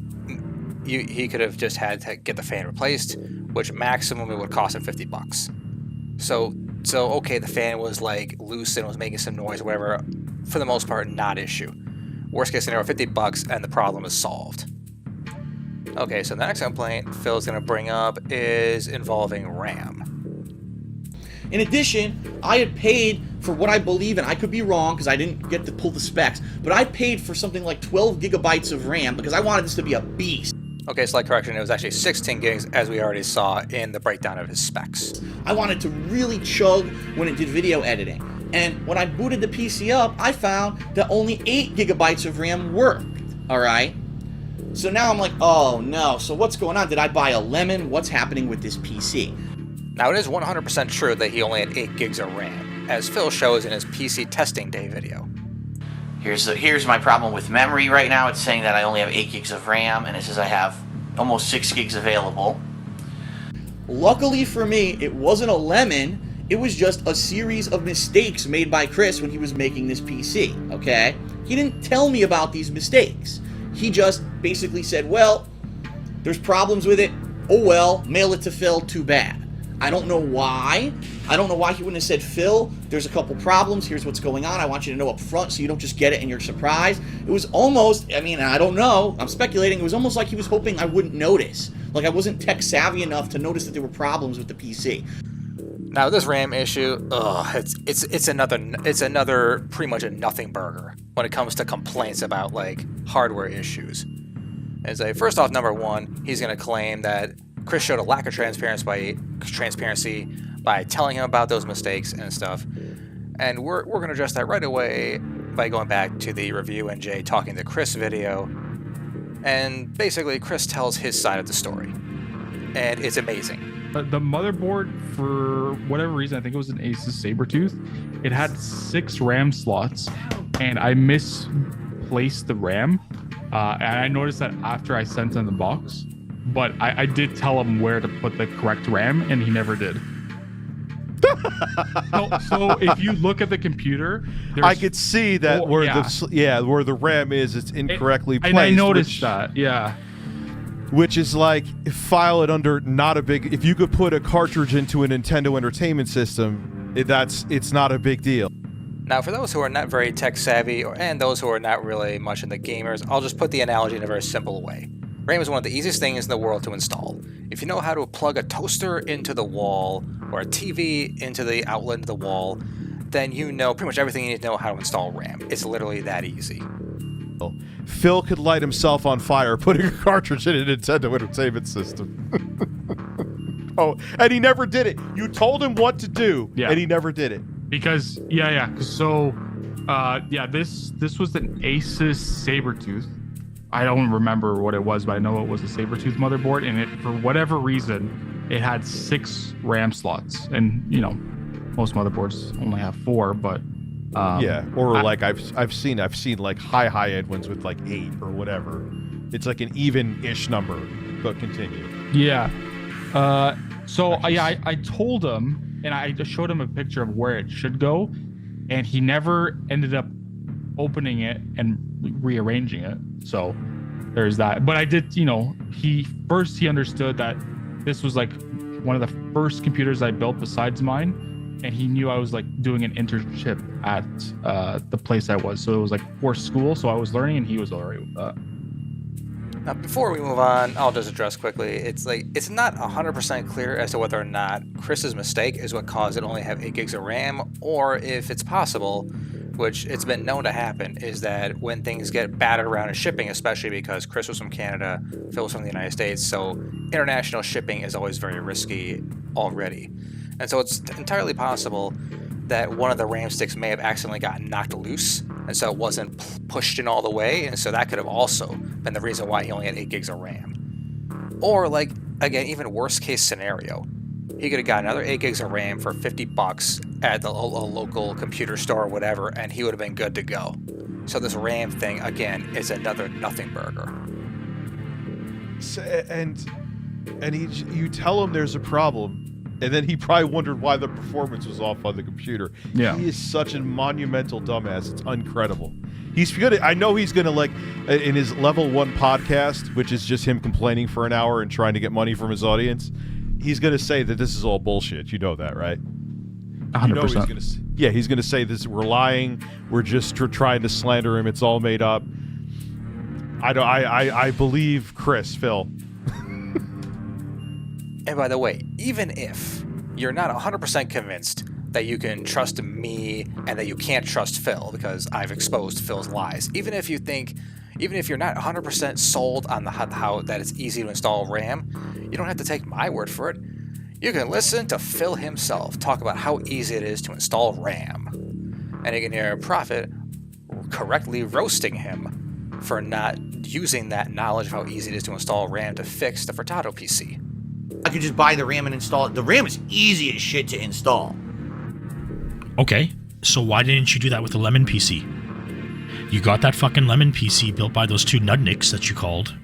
he could have just had to get the fan replaced, which maximum it would cost him $50. So okay, the fan was loose and was making some noise or whatever. For the most part, not issue. Worst case scenario, $50, and the problem is solved. Okay, so the next complaint Phil's going to bring up is involving RAM. In addition, I had paid for what I believe, and I could be wrong because I didn't get to pull the specs, but I paid for something like 12 gigabytes of RAM because I wanted this to be a beast. Okay, slight correction, it was actually 16 gigs, as we already saw in the breakdown of his specs. I wanted to really chug when it did video editing. And when I booted the PC up, I found that only 8 gigabytes of RAM worked, alright? So now I'm like, oh no, so what's going on? Did I buy a lemon? What's happening with this PC? Now, it is 100% true that he only had 8 gigs of RAM, as Phil shows in his PC testing day video. Here's my problem with memory right now. It's saying that I only have 8 gigs of RAM, and it says I have almost 6 gigs available. Luckily for me, it wasn't a lemon. It was just a series of mistakes made by Chris when he was making this PC, okay? He didn't tell me about these mistakes. He just basically said, well, there's problems with it. Oh well, mail it to Phil, too bad. I don't know why. I don't know why he wouldn't have said, Phil, there's a couple problems. Here's what's going on. I want you to know up front so you don't just get it and you're surprised. It was almost, I don't know. I'm speculating. It was almost like he was hoping I wouldn't notice. Like I wasn't tech savvy enough to notice that there were problems with the PC. Now, this RAM issue, it's another pretty much a nothing burger when it comes to complaints about hardware issues. It's first off, number one, he's going to claim that Chris showed a lack of transparency by telling him about those mistakes and stuff. And we're going to address that right away by going back to the Review NJ Talking to Chris video. And basically, Chris tells his side of the story. And it's amazing. The motherboard, for whatever reason, I think it was an Asus Sabertooth, it had 6 RAM slots, and I misplaced the RAM. And I noticed that after I sent him the box. But I did tell him where to put the correct RAM, and he never did. So if you look at the computer, I could see that where the RAM is, it's incorrectly placed. And I noticed that, yeah. Which is file it under not a big. If you could put a cartridge into a Nintendo Entertainment System, it's not a big deal. Now, for those who are not very tech savvy, and those who are not really much into gamers, I'll just put the analogy in a very simple way. RAM is one of the easiest things in the world to install. If you know how to plug a toaster into the wall, or a TV into the outlet of the wall, then you know pretty much everything you need to know how to install RAM. It's literally that easy. Phil could light himself on fire putting a cartridge in a Nintendo Entertainment System. Oh, and he never did it. You told him what to do, and he never did it. Because so this was an Asus Sabertooth. I don't remember what it was, but I know it was a Sabertooth motherboard, and it, for whatever reason, it had 6 RAM slots. And most motherboards only have 4, but like I've seen like high end ones with like 8 or whatever. It's like an even-ish number, but continue. Yeah. I told him, and I just showed him a picture of where it should go, and he never ended up opening it and rearranging it. So there's that. But I did, he understood that this was like one of the first computers I built besides mine, and he knew I was like doing an internship at the place I was. So it was like for school, so I was learning, and he was all right with that. Now, before we move on, I'll just address quickly. It's not 100% clear as to whether or not Chris's mistake is what caused it only have 8 gigs of RAM, or if it's possible, which it's been known to happen, is that when things get battered around in shipping, especially because Chris was from Canada, Phil was from the United States, so international shipping is always very risky already. And so it's entirely possible that one of the RAM sticks may have accidentally gotten knocked loose, and so it wasn't pushed in all the way, and so that could have also been the reason why he only had 8 gigs of RAM. Or, again, even worst case scenario, he could have got another 8 gigs of RAM for $50 at a local computer store or whatever, and he would have been good to go. So this RAM thing, again, is another nothing burger. You tell him there's a problem, and then he probably wondered why the performance was off on the computer. Yeah. He is such a monumental dumbass. It's incredible. He's gonna. I know he's gonna in his level 1 podcast, which is just him complaining for an hour and trying to get money from his audience. He's gonna say that this is all bullshit. You know that, right? 100%. He's gonna say this. We're lying. We're just trying to slander him. It's all made up. I believe Phil. And by the way, even if you're not 100% convinced that you can trust me and that you can't trust Phil because I've exposed Phil's lies, even if you're not 100% sold on how that it's easy to install RAM, you don't have to take my word for it. You can listen to Phil himself talk about how easy it is to install RAM. And you can hear Prophet correctly roasting him for not using that knowledge of how easy it is to install RAM to fix the Furtado PC. I could just buy the RAM and install it. The RAM is easy as shit to install. Okay, so why didn't you do that with the Lemon PC? You got that fucking Lemon PC built by those 2 nudniks that you called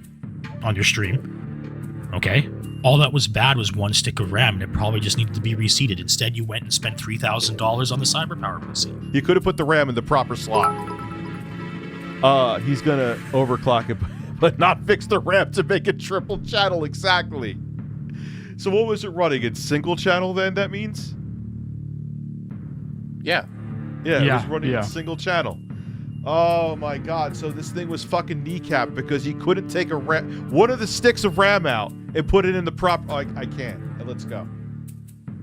on your stream. Okay? All that was bad was 1 stick of RAM, and it probably just needed to be reseated. Instead, you went and spent $3,000 on the CyberPower PC. You could have put the RAM in the proper slot. He's gonna overclock it, but not fix the RAM to make it triple channel exactly. So what was it running in single channel then? That means. Yeah. Yeah, it was running in single channel. Oh my god, so this thing was fucking kneecapped because he couldn't take one of the sticks of RAM out and put it in the proper... I can't. Let's go.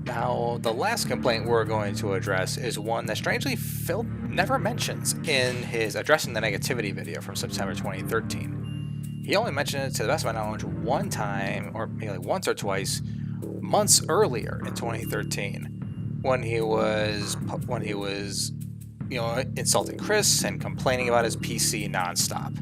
Now, the last complaint we're going to address is one that strangely Phil never mentions in his Addressing the Negativity video from September 2013. He only mentioned it, to the best of my knowledge, one time, or maybe like once or twice, months earlier in 2013, when he was insulting Chris and complaining about his PC nonstop.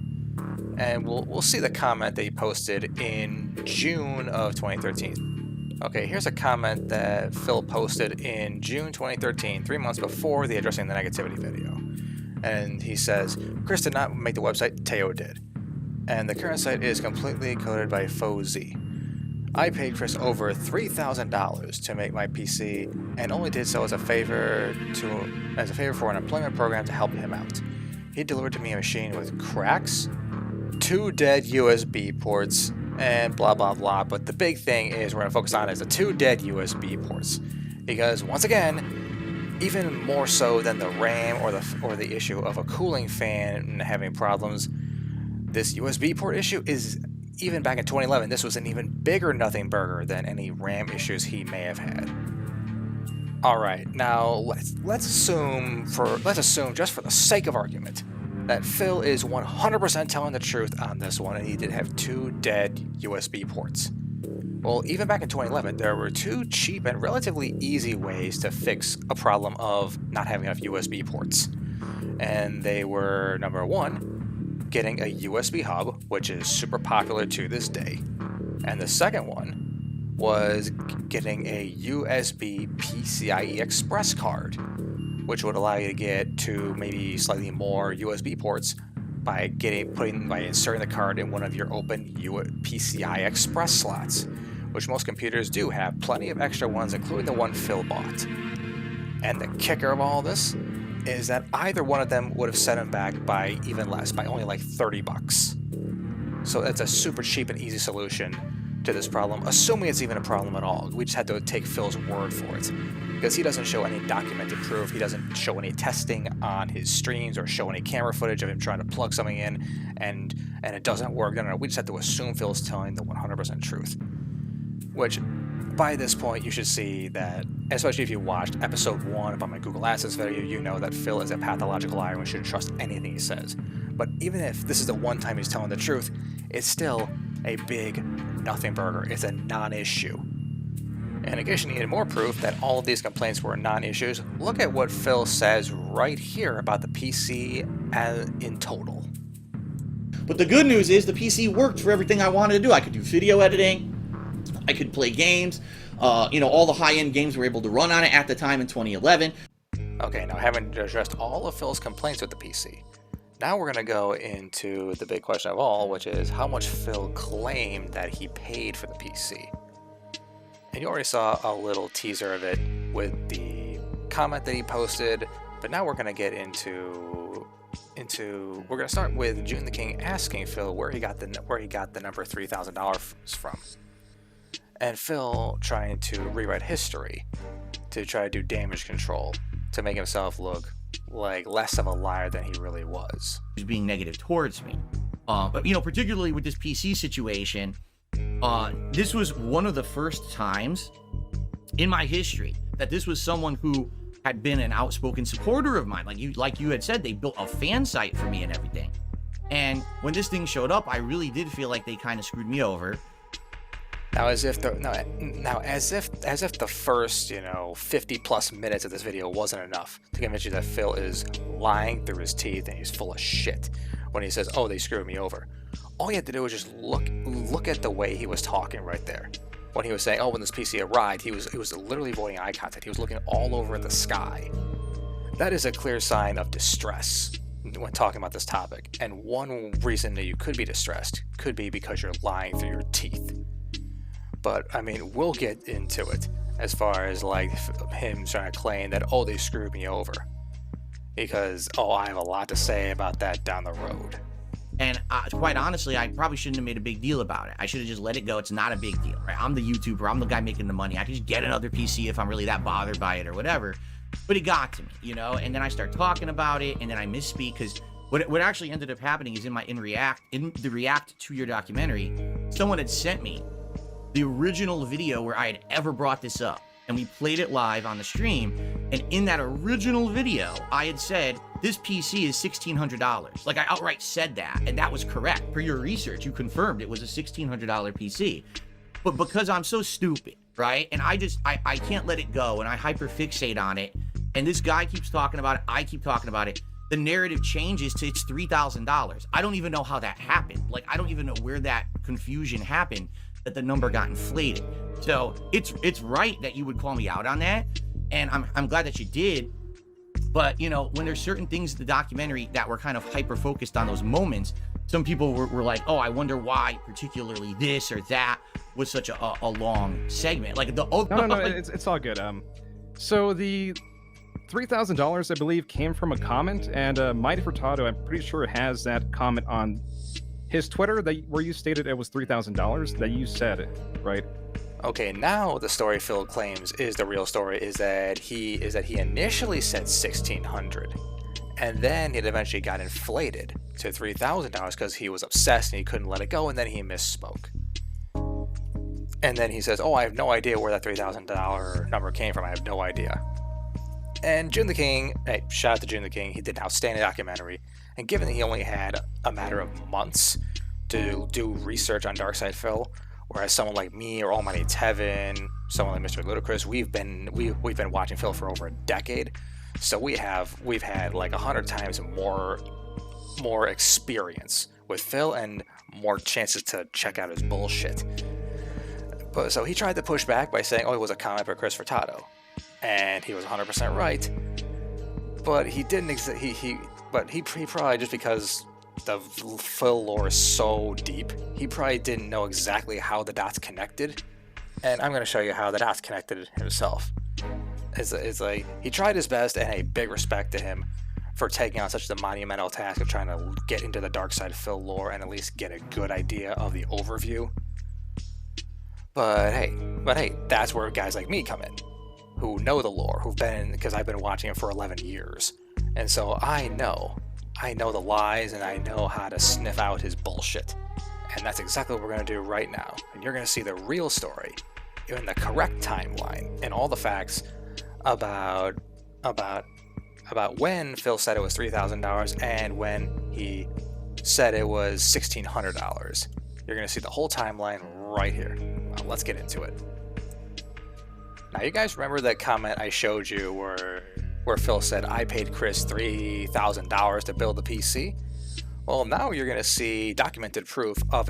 And we'll see the comment that he posted in June of 2013. Okay, here's a comment that Phil posted in June 2013, 3 months before the Addressing the Negativity video. And he says, Chris did not make the website, Teo did. And the current site is completely coded by FoZ. I paid Chris over $3,000 to make my PC, and only did so as a favor for an employment program to help him out. He delivered to me a machine with cracks, 2 dead USB ports, and blah blah blah. But the big thing is we're going to focus on is the 2 dead USB ports, because once again, even more so than the RAM or the issue of a cooling fan having problems, this USB port issue is, even back in 2011, this was an even bigger nothing burger than any RAM issues he may have had. All right, now let's assume just for the sake of argument that Phil is 100% telling the truth on this one, and he did have 2 dead USB ports. Well, even back in 2011, there were 2 cheap and relatively easy ways to fix a problem of not having enough USB ports. And they were, number 1, getting a USB hub, which is super popular to this day. And the second one was getting a USB PCIe Express card, which would allow you to get to maybe slightly more USB ports by inserting the card in one of your open PCI Express slots, which most computers do have plenty of extra ones, including the one Phil bought. And the kicker of all this is that either one of them would have set him back by even less, by only like $30. So that's a super cheap and easy solution to this problem, assuming it's even a problem at all. We just had to take Phil's word for it, because he doesn't show any documented proof. He doesn't show any testing on his streams or show any camera footage of him trying to plug something in and it doesn't work. No, we just have to assume Phil's telling the 100% truth. Which, by this point, you should see that, especially if you watched episode 1 of my Google AdSense video, you know that Phil is a pathological liar and we shouldn't trust anything he says. But even if this is the one time he's telling the truth, it's still a big nothing burger. It's a non-issue. And in case you needed more proof that all of these complaints were non-issues, look at what Phil says right here about the PC in total. But the good news is the PC worked for everything I wanted to do. I could do video editing, I could play games, all the high-end games were able to run on it at the time in 2011. Okay, now having addressed all of Phil's complaints with the PC, now we're going to go into the big question of all, which is how much Phil claimed that he paid for the PC. And you already saw a little teaser of it with the comment that he posted, but now we're going to get into we're going to start with June the King asking Phil where he got the number $3,000 from. And Phil trying to rewrite history to try to do damage control to make himself look like less of a liar than he really was. He was being negative towards me. But particularly with this PC situation, this was one of the first times in my history that this was someone who had been an outspoken supporter of mine. Like you had said, they built a fan site for me and everything. And when this thing showed up, I really did feel like they kind of screwed me over. Now, as if the first 50 plus minutes of this video wasn't enough to convince you that Phil is lying through his teeth and he's full of shit when he says, "Oh, they screwed me over." All you had to do was just look at the way he was talking right there. When he was saying, "Oh, when this PC arrived," he was literally avoiding eye contact. He was looking all over at the sky. That is a clear sign of distress when talking about this topic. And one reason that you could be distressed could be because you're lying through your teeth. But, we'll get into it as far as, him trying to claim that, "Oh, they screwed me over." Because, I have a lot to say about that down the road. And quite honestly, I probably shouldn't have made a big deal about it. I should have just let it go. It's not a big deal, right? I'm the YouTuber. I'm the guy making the money. I can just get another PC if I'm really that bothered by it or whatever. But it got to me, And then I start talking about it, and then I misspeak because what actually ended up happening is in the react to your documentary, someone had sent me the original video where I had ever brought this up, and we played it live on the stream. And in that original video, I had said, this PC is $1,600. I outright said that, and that was correct. Per your research, you confirmed it was a $1,600 PC. But because I'm so stupid, right? And I can't let it go, and I hyperfixate on it. And this guy keeps talking about it. I keep talking about it. The narrative changes to it's $3,000. I don't even know how that happened. I don't even know where that confusion happened, that the number got inflated. So it's right that you would call me out on that, and I'm glad that you did. But when there's certain things in the documentary that were kind of hyper focused on those moments, some people were like, "Oh, I wonder why particularly this or that was such a long segment." No, it's all good. So the $3,000 I believe came from a comment, and Mighty Furtado, I'm pretty sure, has that comment on his Twitter where you stated it was $3,000 that you said, right? Okay, now the story Phil claims is the real story is that he initially said $1,600, and then it eventually got inflated to $3,000 because he was obsessed and he couldn't let it go, and then he misspoke. And then he says, "Oh, I have no idea where that $3,000 number came from. I have no idea." And June the King, hey, shout out to June the King, he did an outstanding documentary. And given that he only had a matter of months to do research on DarkSydePhil, Whereas someone like me or Almighty Tevin, someone like Mr. Ludacris, we've been watching Phil for over a decade, so we've had like 100 times more experience with Phil and more chances to check out his bullshit. But so he tried to push back by saying, "Oh, it was a comment by Chris Furtado," and he was 100% right. But he didn't. He probably, just because the Phil lore is so deep, he probably didn't know exactly how the dots connected. And I'm going to show you how the dots connected himself. It's like he tried his best, and a big respect to him for taking on such the monumental task of trying to get into the DarkSydePhil lore and at least get a good idea of the overview. But hey, that's where guys like me come in, who know the lore, because I've been watching it for 11 years. And so I know the lies, and I know how to sniff out his bullshit. And that's exactly what we're going to do right now. And you're going to see the real story in the correct timeline and all the facts about when Phil said it was $3,000 and when he said it was $1,600. You're going to see the whole timeline right here. Well, let's get into it. Now, you guys remember that comment I showed you where Phil said, "I paid Chris $3,000 to build the PC"? Well, now you're going to see documented proof of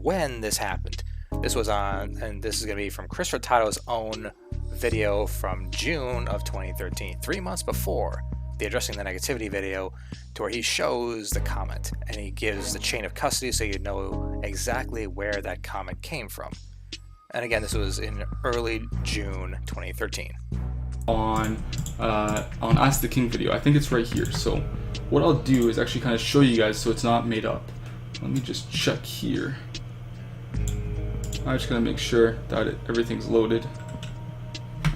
when this happened. This was and this is going to be from Chris Furtado's own video from June of 2013, 3 months before the Addressing the Negativity video, to where he shows the comment and he gives the chain of custody so you know exactly where that comment came from. And again, this was in early June 2013. On Ask the King video. I think it's right here. So what I'll do is actually kind of show you guys so it's not made up. Let me just check here. I'm just gonna make sure that everything's loaded.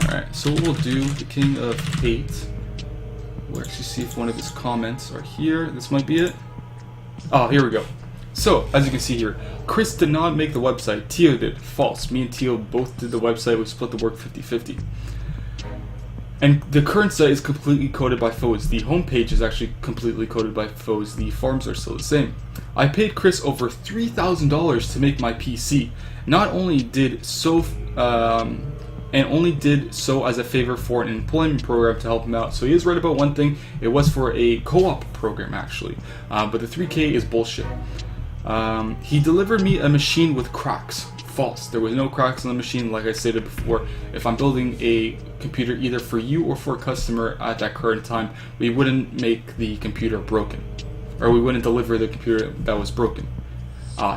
Alright, so what we'll do, the King of 8, we'll actually see if one of his comments are here. This might be it. Oh, here we go. So, as you can see here, Chris did not make the website, Tio did. False. Me and Tio both did the website, we split the work 50-50. And the current site is completely coded by foes. The homepage is actually completely coded by foes. The forms are still the same. I paid Chris over $3,000 to make my PC. Not only did so as a favor for an employment program to help him out. So he is right about one thing. It was for a co-op program actually, but the 3K is bullshit. He delivered me a machine with cracks. False. There was no cracks on the machine. Like I stated before, if I'm building a computer either for you or for a customer at that current time, we wouldn't make the computer broken, or we wouldn't deliver the computer that was broken.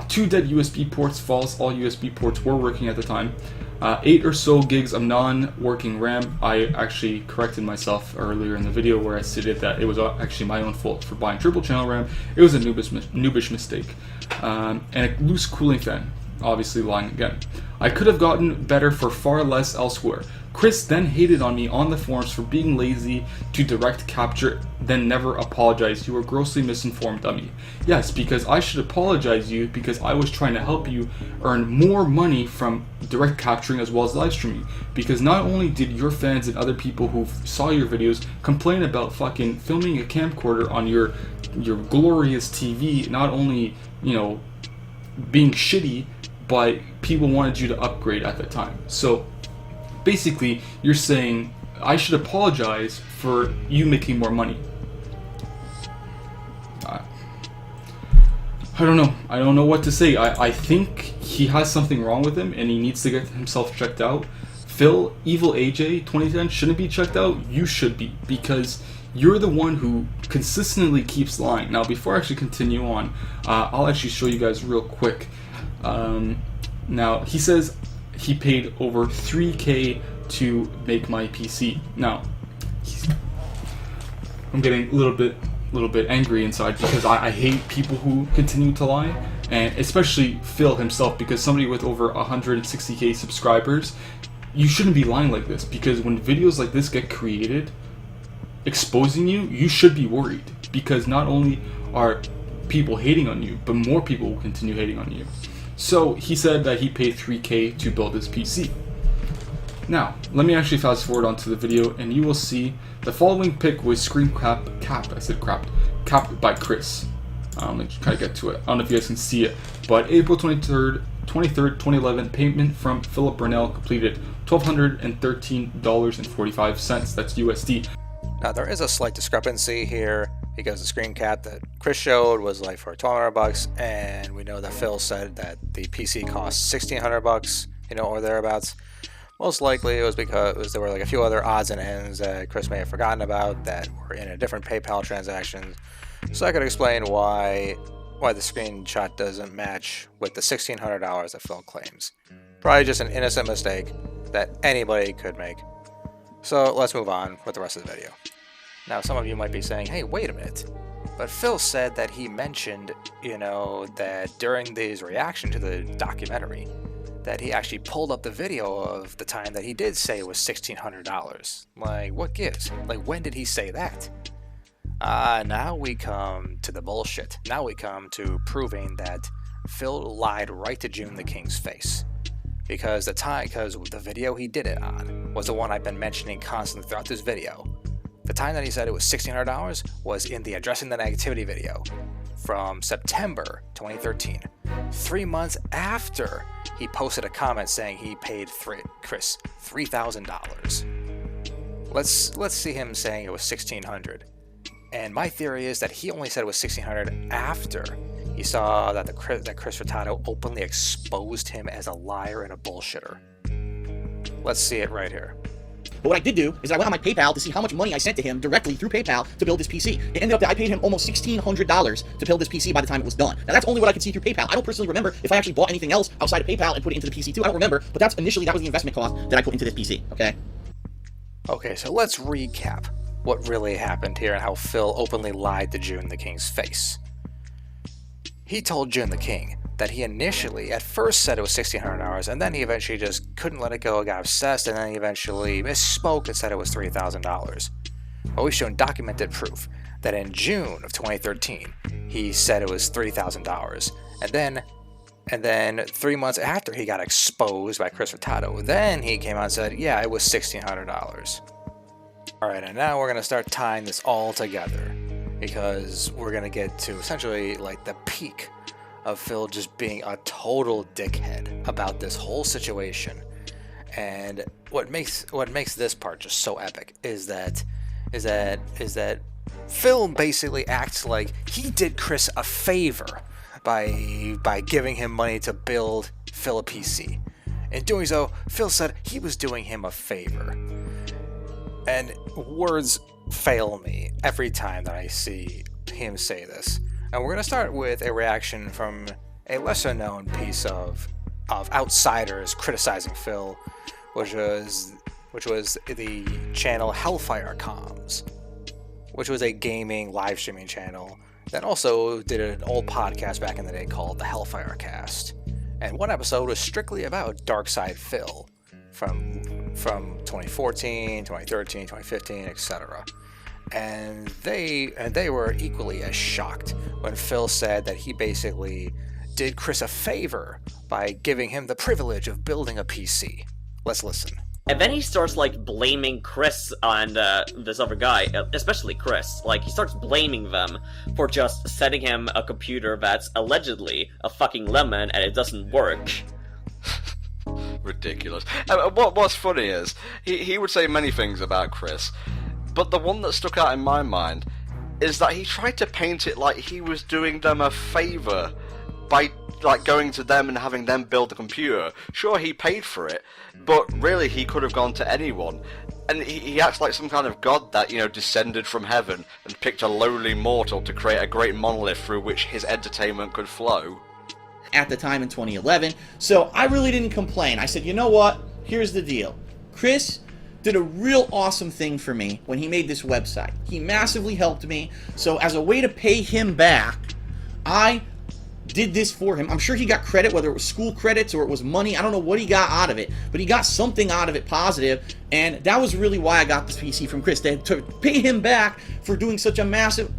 2 dead USB ports. False. All USB ports were working at the time. 8 or so gigs of non-working RAM. I actually corrected myself earlier in the video where I stated that it was actually my own fault for buying triple channel RAM. It was a noobish mistake. And a loose cooling fan. Obviously lying again. I could have gotten better for far less elsewhere. Chris then hated on me on the forums for being lazy to direct capture, then never apologized. You were grossly misinformed, dummy. Yes, because I should apologize you because I was trying to help you earn more money from direct capturing as well as live streaming. Because not only did your fans and other people who saw your videos complain about fucking filming a camcorder on your glorious TV, not only, you know, being shitty, but people wanted you to upgrade at the time. So basically, you're saying I should apologize for you making more money. I don't know. I don't know what to say. I think he has something wrong with him and he needs to get himself checked out. Phil, Evil AJ 2010 shouldn't be checked out. You should be, because you're the one who consistently keeps lying. Now, before I actually continue on, I'll actually show you guys real quick. Now, he says he paid over $3K to make my PC. Now, I'm getting a little bit angry inside because I hate people who continue to lie, and especially Phil himself, because somebody with over 160K subscribers, you shouldn't be lying like this, because when videos like this get created exposing you, you should be worried, because not only are people hating on you, but more people will continue hating on you. So he said that he paid $3K to build his PC. Now, let me actually fast forward onto the video and you will see the following pic was screen capped by Chris. Let me kind of get to it. I don't know if you guys can see it, but April 23rd, 23rd, 2011, payment from Philip Burnell completed $1,213.45. That's USD. Now there is a slight discrepancy here because the screen cap that Chris showed was like for $1,200, and we know that Phil said that the PC cost $1,600, or thereabouts. Most likely it was because there were like a few other odds and ends that Chris may have forgotten about that were in a different PayPal transaction. So I could explain why the screenshot doesn't match with the $1,600 that Phil claims. Probably just an innocent mistake that anybody could make. So let's move on with the rest of the video. Now some of you might be saying, hey, wait a minute. But Phil said that he mentioned, that during his reaction to the documentary, that he actually pulled up the video of the time that he did say it was $1,600. Like, what gives? Like, when did he say that? Now we come to the bullshit. Now we come to proving that Phil lied right to June the King's face. Because the video he did it on was the one I've been mentioning constantly throughout this video. The time that he said it was $1,600 was in the Addressing the Negativity video from September 2013. 3 months after he posted a comment saying he paid Chris $3,000. Let's see him saying it was $1,600. And my theory is that he only said it was $1,600 after he saw that Chris Furtado openly exposed him as a liar and a bullshitter. Let's see it right here. But what I did do is I went on my PayPal to see how much money I sent to him directly through PayPal to build this PC. It ended up that I paid him almost $1,600 to build this PC by the time it was done. Now that's only what I could see through PayPal. I don't personally remember if I actually bought anything else outside of PayPal and put it into the PC too. I don't remember, but that was the investment cost that I put into this PC, okay? Okay, so let's recap what really happened here and how Phil openly lied to June the King's face. He told June the King that he initially, at first said it was $1,600, and then he eventually just couldn't let it go, got obsessed, and then he eventually misspoke and said it was $3,000. Well, we've shown documented proof that in June of 2013, he said it was $3,000, and then 3 months after he got exposed by Chris Furtado, then he came out and said, yeah, it was $1,600. Alright, and now we're going to start tying this all together, because we're going to get to essentially like the peak of Phil just being a total dickhead about this whole situation. And what makes this part just so epic is that Phil basically acts like he did Chris a favor by giving him money to build Phil a PC. In doing so, Phil said he was doing him a favor. And words fail me every time that I see him say this. And we're going to start with a reaction from a lesser-known piece of outsiders criticizing Phil, which was the channel Hellfire Comms, which was a gaming live streaming channel that also did an old podcast back in the day called the Hellfire Cast. And one episode was strictly about DarkSydePhil from 2014, 2013, 2015, etc. And they were equally as shocked when Phil said that he basically did Chris a favor by giving him the privilege of building a PC. Let's listen. And then he starts, blaming Chris and this other guy, especially Chris. He starts blaming them for just sending him a computer that's allegedly a fucking lemon and it doesn't work. Ridiculous. What's funny is, he would say many things about Chris, but the one that stuck out in my mind is that he tried to paint it like he was doing them a favor by going to them and having them build the computer. Sure, he paid for it, but really he could have gone to anyone. And he acts like some kind of god that, descended from heaven and picked a lowly mortal to create a great monolith through which his entertainment could flow. At the time in 2011, so I really didn't complain. I said, you know what? Here's the deal. Chris did a real awesome thing for me when he made this website. He massively helped me, so as a way to pay him back, I did this for him. I'm sure he got credit, whether it was school credits or it was money. I don't know what he got out of it, but he got something out of it positive, and that was really why I got this PC from Chris, to pay him back for doing such a massive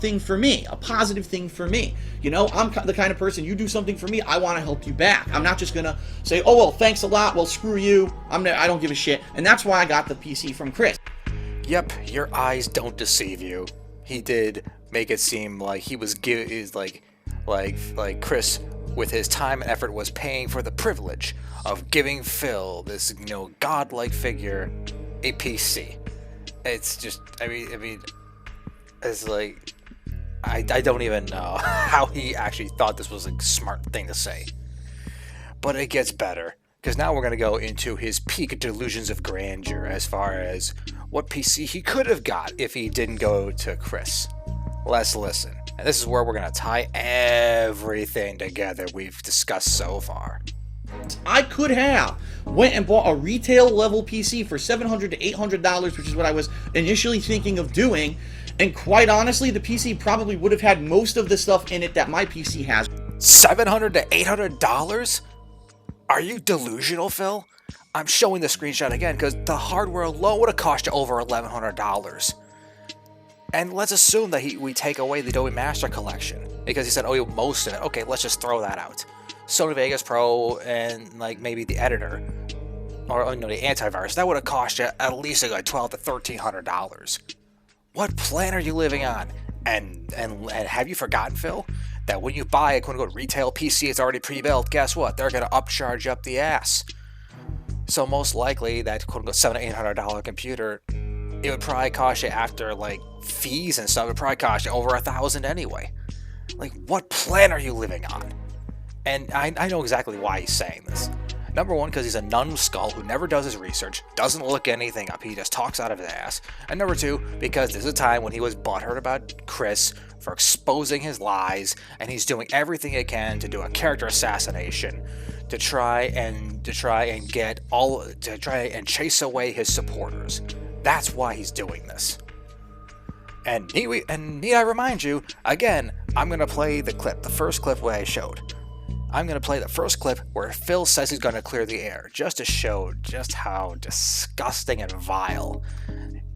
thing for me, a positive thing for me. I'm the kind of person, you do something for me, I want to help you back. I'm not just gonna say, oh well, thanks a lot, well screw you, I don't give a shit. And that's why I got the PC from Chris. Yep, your eyes don't deceive you. He did make it seem like he was like Chris with his time and effort was paying for the privilege of giving Phil, this godlike figure, a PC. It's just, I mean, it's like, I don't even know how he actually thought this was a smart thing to say. But it gets better, because now we're going to go into his peak delusions of grandeur as far as what PC he could have got if he didn't go to Chris. Let's listen. And this is where we're going to tie everything together we've discussed so far. I could have went and bought a retail level PC for $700 to $800, which is what I was initially thinking of doing. And quite honestly, the PC probably would have had most of the stuff in it that my PC has. $700 to $800? Are you delusional, Phil? I'm showing the screenshot again because the hardware alone would have cost you over $1,100. And let's assume that we take away the Adobe Master Collection, because he said, oh, most of it. Okay, let's just throw that out. Sony Vegas Pro and like maybe the editor, or the antivirus, that would have cost you at least like $1,200 to $1,300. What plan are you living on? And have you forgotten, Phil, that when you buy a quote-unquote retail PC, it's already pre-built, guess what? They're going to upcharge you up the ass. So most likely that quote-unquote $700 to $800 computer, it would probably cost you, after like fees and stuff, it would probably cost you over $1,000 anyway. Like, what plan are you living on? And I know exactly why he's saying this. Number one, because he's a numbskull who never does his research, doesn't look anything up, he just talks out of his ass. And number two, because this is a time when he was butthurt about Chris for exposing his lies, and he's doing everything he can to do a character assassination to try and chase away his supporters. That's why he's doing this. And need I remind you, again, I'm going to play the clip, the first clip where I showed. I'm going to play the first clip where Phil says he's going to clear the air, just to show just how disgusting and vile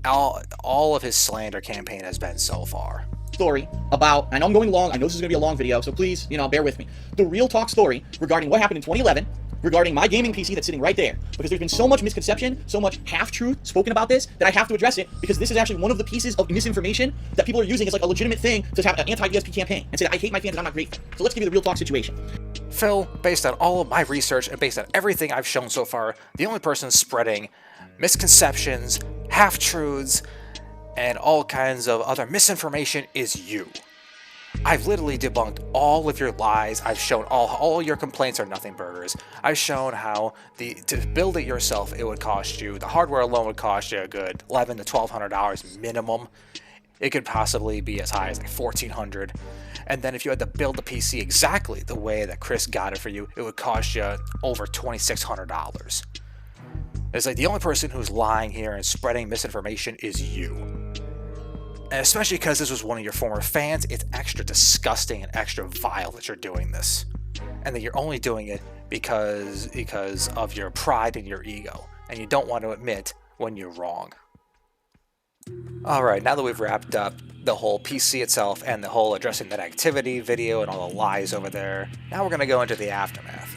all of his slander campaign has been so far. Story about, I know I'm going long, I know this is going to be a long video, so please, bear with me. The real talk story regarding what happened in 2011, regarding my gaming PC that's sitting right there, because there's been so much misconception, so much half-truth spoken about this, that I have to address it, because this is actually one of the pieces of misinformation that people are using as like a legitimate thing to have an anti-DSP campaign, and say that I hate my fans and I'm not grateful. So let's give you the real talk situation. Phil, based on all of my research and based on everything I've shown so far, the only person spreading misconceptions, half-truths, and all kinds of other misinformation is you. I've literally debunked all of your lies. I've shown all your complaints are nothing burgers. I've shown how to build it yourself, it would cost you, the hardware alone would cost you a good $1,100 to $1,200 minimum. It could possibly be as high as like $1,400. And then if you had to build the PC exactly the way that Chris got it for you, it would cost you over $2,600. It's like the only person who's lying here and spreading misinformation is you. And especially because this was one of your former fans, it's extra disgusting and extra vile that you're doing this. And that you're only doing it because of your pride and your ego. And you don't want to admit when you're wrong. Alright, now that we've wrapped up the whole PC itself and the whole addressing that activity video and all the lies over there, now we're going to go into the aftermath.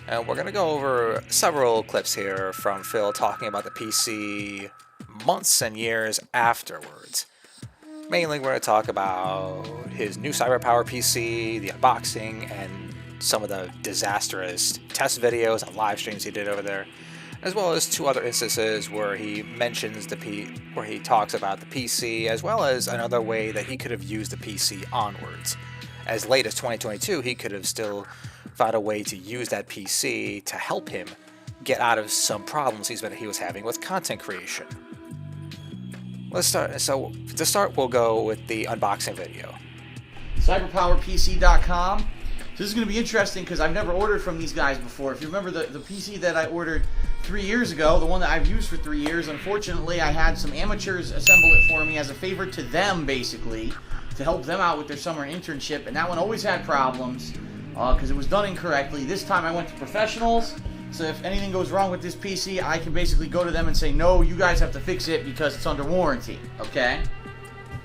And we're going to go over several clips here from Phil talking about the PC months and years afterwards. Mainly, we're going to talk about his new CyberPower PC, the unboxing, and some of the disastrous test videos and live streams he did over there, as well as two other instances where he mentions where he talks about the PC, as well as another way that he could have used the PC onwards. As late as 2022, he could have still found a way to use that PC to help him get out of some problems he was having with content creation. Let's start. So to start, we'll go with the unboxing video. CyberPowerPC.com. So this is going to be interesting because I've never ordered from these guys before. If you remember the PC that I ordered 3 years ago, the one that I've used for 3 years, unfortunately I had some amateurs assemble it for me as a favor to them, basically, to help them out with their summer internship, and that one always had problems because it was done incorrectly. This time I went to professionals. So if anything goes wrong with this PC, I can basically go to them and say, no, you guys have to fix it because it's under warranty, okay?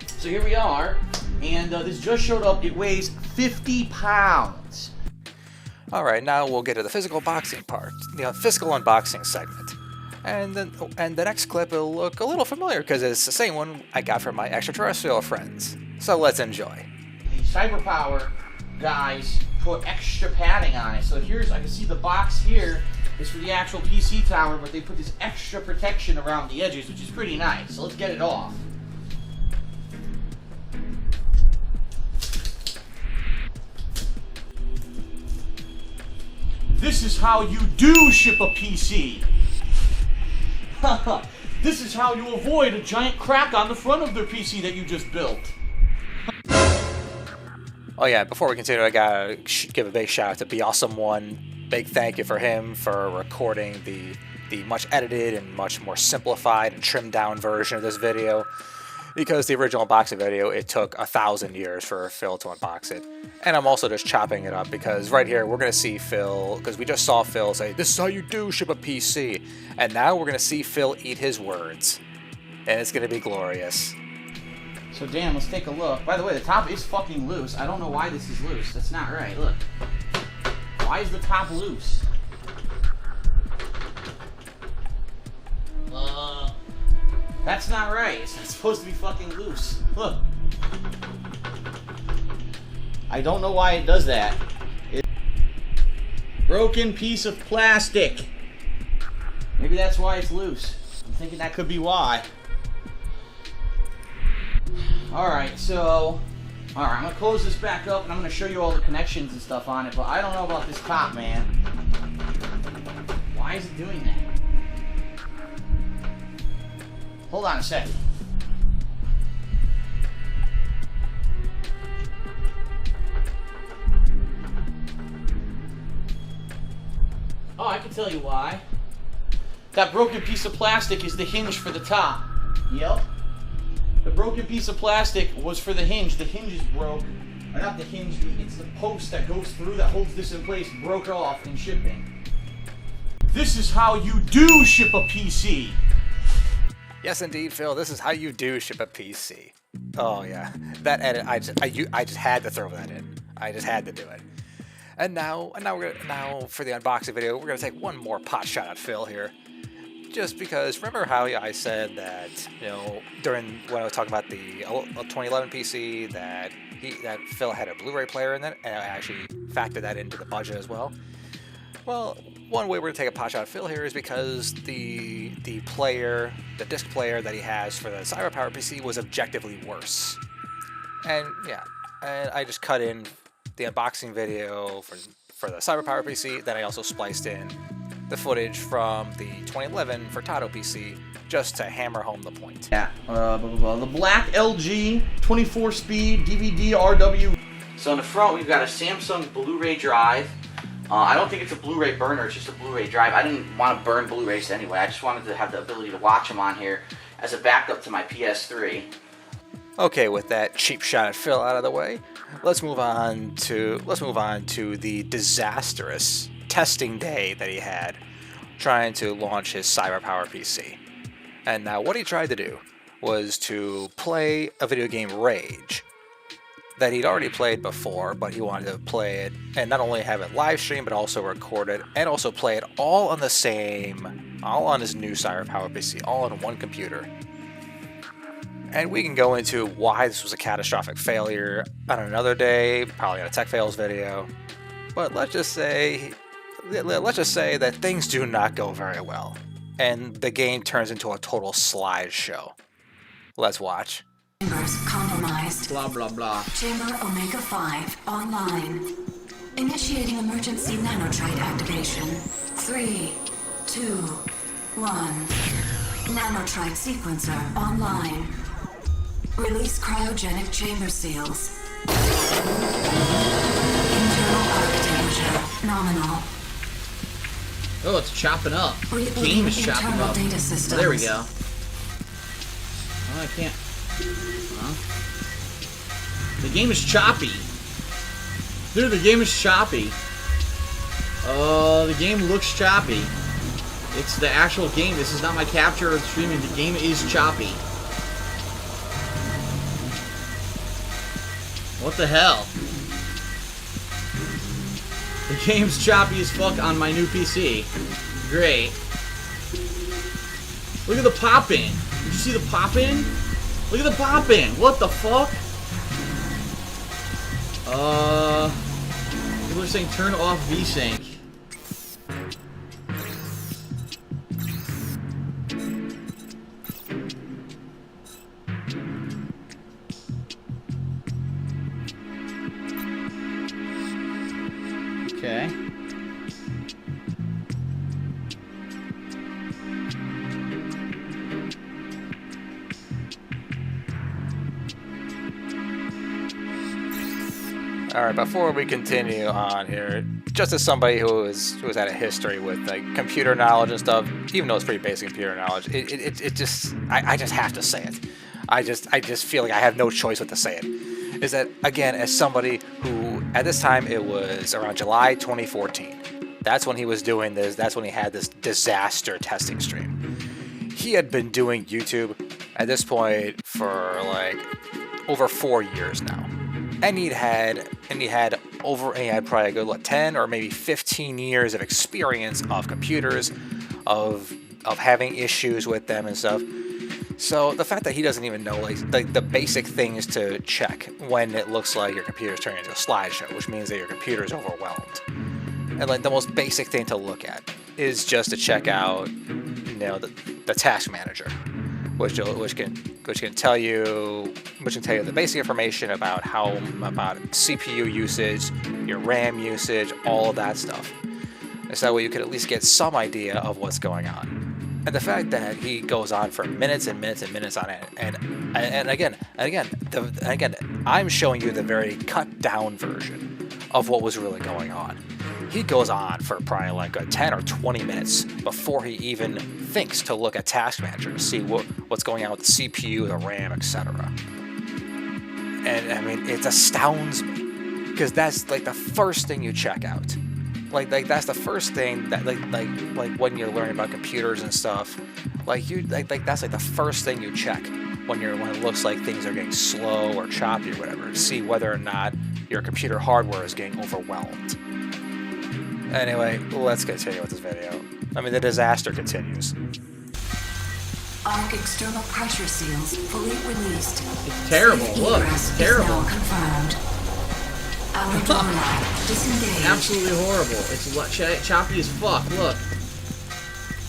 So here we are, and this just showed up. It weighs 50 pounds. Alright, now we'll get to the physical boxing part, the physical unboxing segment. And the next clip will look a little familiar because it's the same one I got from my extraterrestrial friends. So let's enjoy. CyberPower guys put extra padding on it. So here's, I can see the box here is for the actual PC tower, but they put this extra protection around the edges, which is pretty nice. So let's get it off. This is how you do ship a PC. This is how you avoid a giant crack on the front of their PC that you just built. Oh yeah, before we continue, I gotta give a big shout out to Be Awesome One. Big thank you for him for recording the much edited and much more simplified and trimmed down version of this video. Because the original unboxing video, it took 1,000 years for Phil to unbox it. And I'm also just chopping it up because right here we're going to see Phil, because we just saw Phil say, this is how you do ship a PC. And now we're going to see Phil eat his words. And it's going to be glorious. So Dan, let's take a look. By the way, the top is fucking loose. I don't know why this is loose. That's not right. Look. Why is the top loose? That's not right. It's supposed to be fucking loose. Look. I don't know why it does that. Broken piece of plastic. Maybe that's why it's loose. I'm thinking that could be why. Alright, so... Alright, I'm going to close this back up and I'm going to show you all the connections and stuff on it, but I don't know about this top, man. Why is it doing that? Hold on a second. Oh, I can tell you why. That broken piece of plastic is the hinge for the top. Yep. The broken piece of plastic was for the hinge. The hinge is broke. Or not the hinge, it's the post that goes through that holds this in place, broke off in shipping. This is how you do ship a PC. Yes, indeed, Phil. This is how you do ship a PC. Oh yeah, that edit. I just had to throw that in. I just had to do it. And now for the unboxing video, we're gonna take one more pot shot at Phil here. Just because, remember how I said that, you know, during when I was talking about the 2011 PC that Phil had a Blu-ray player in it, and I actually factored that into the budget as well. Well, one way we're going to take a pot shot at Phil here is because the disc player that he has for the CyberPower PC was objectively worse. And yeah, and I just cut in the unboxing video for the CyberPower PC, then I also spliced in the footage from the 2011 Furtado PC just to hammer home the point. Yeah, the black LG 24-speed DVD RW. So in the front we've got a Samsung Blu-ray drive. I don't think it's a Blu-ray burner, it's just a Blu-ray drive. I didn't want to burn Blu-rays anyway. I just wanted to have the ability to watch them on here as a backup to my PS3. Okay, with that cheap shot at Phil out of the way, let's move on to the disastrous testing day that he had trying to launch his CyberPower PC. And now what he tried to do was to play a video game Rage that he'd already played before, but he wanted to play it and not only have it live stream, but also record it and also play it all on his new CyberPower PC, all on one computer. And we can go into why this was a catastrophic failure on another day, probably on a Tech Fails video. But let's just say that things do not go very well, and the game turns into a total slideshow. Let's watch. Chambers compromised. Blah blah blah. Chamber Omega 5 online. Initiating emergency nanotrite activation. 3, 2, 1. Nanotrite sequencer online. Release cryogenic chamber seals. Internal arc temperature nominal. Oh, it's chopping up. The game is chopping up. There we go. Oh, I can't. Huh? The game is choppy. Dude, the game is choppy. The game looks choppy. It's the actual game. This is not my capture or streaming. The game is choppy. What the hell? The game's choppy as fuck on my new PC. Great. Look at the pop-in. Did you see the pop-in? Look at the pop-in. What the fuck? People are saying turn off VSync. Okay. All right, before we continue on here, just as somebody who's had a history with like computer knowledge and stuff, even though it's pretty basic computer knowledge, it just I just have to say it. I just feel like I have no choice but to say it. Is that again, as somebody who at this time it was around July 2014. That's when he was doing this. That's when he had this disaster testing stream. He had been doing YouTube at this point for like over 4 years now. And he had probably a good 10 or maybe 15 years of experience of computers, of having issues with them and stuff. So the fact that he doesn't even know like the basic things to check when it looks like your computer is turning into a slideshow, which means that your computer is overwhelmed. And like the most basic thing to look at is just to check out, the task manager, which can tell you the basic information about CPU usage, your RAM usage, all of that stuff. And so that way you could at least get some idea of what's going on. And the fact that he goes on for minutes and minutes and minutes on it, and again, I'm showing you the very cut down version of what was really going on. He goes on for probably like a 10 or 20 minutes before he even thinks to look at Task Manager to see what's going on with the CPU, the RAM, etc. And I mean, it astounds me because that's like the first thing you check out. Like that's the first thing that like when you're learning about computers and stuff. That's like the first thing you check when it looks like things are getting slow or choppy or whatever, to see whether or not your computer hardware is getting overwhelmed. Anyway, let's continue with this video. I mean, the disaster continues. Arc external pressure seals fully released. It's terrible. Look, it's terrible. Now confirmed. Our door lock disengaged. Absolutely horrible. It's choppy as fuck. Look.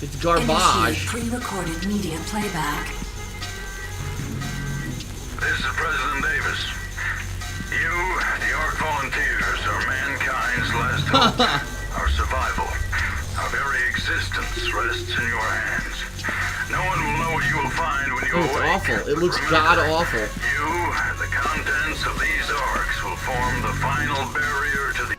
It's garbage. Initiate pre-recorded media playback. This is President Davis. You, the Ark Volunteers, are mankind's last hope. Our survival, our very existence rests in your hands. No one will know what you will find when you awake. It's awful. It looks god-awful. You and the contents of these arks will form the final barrier to the...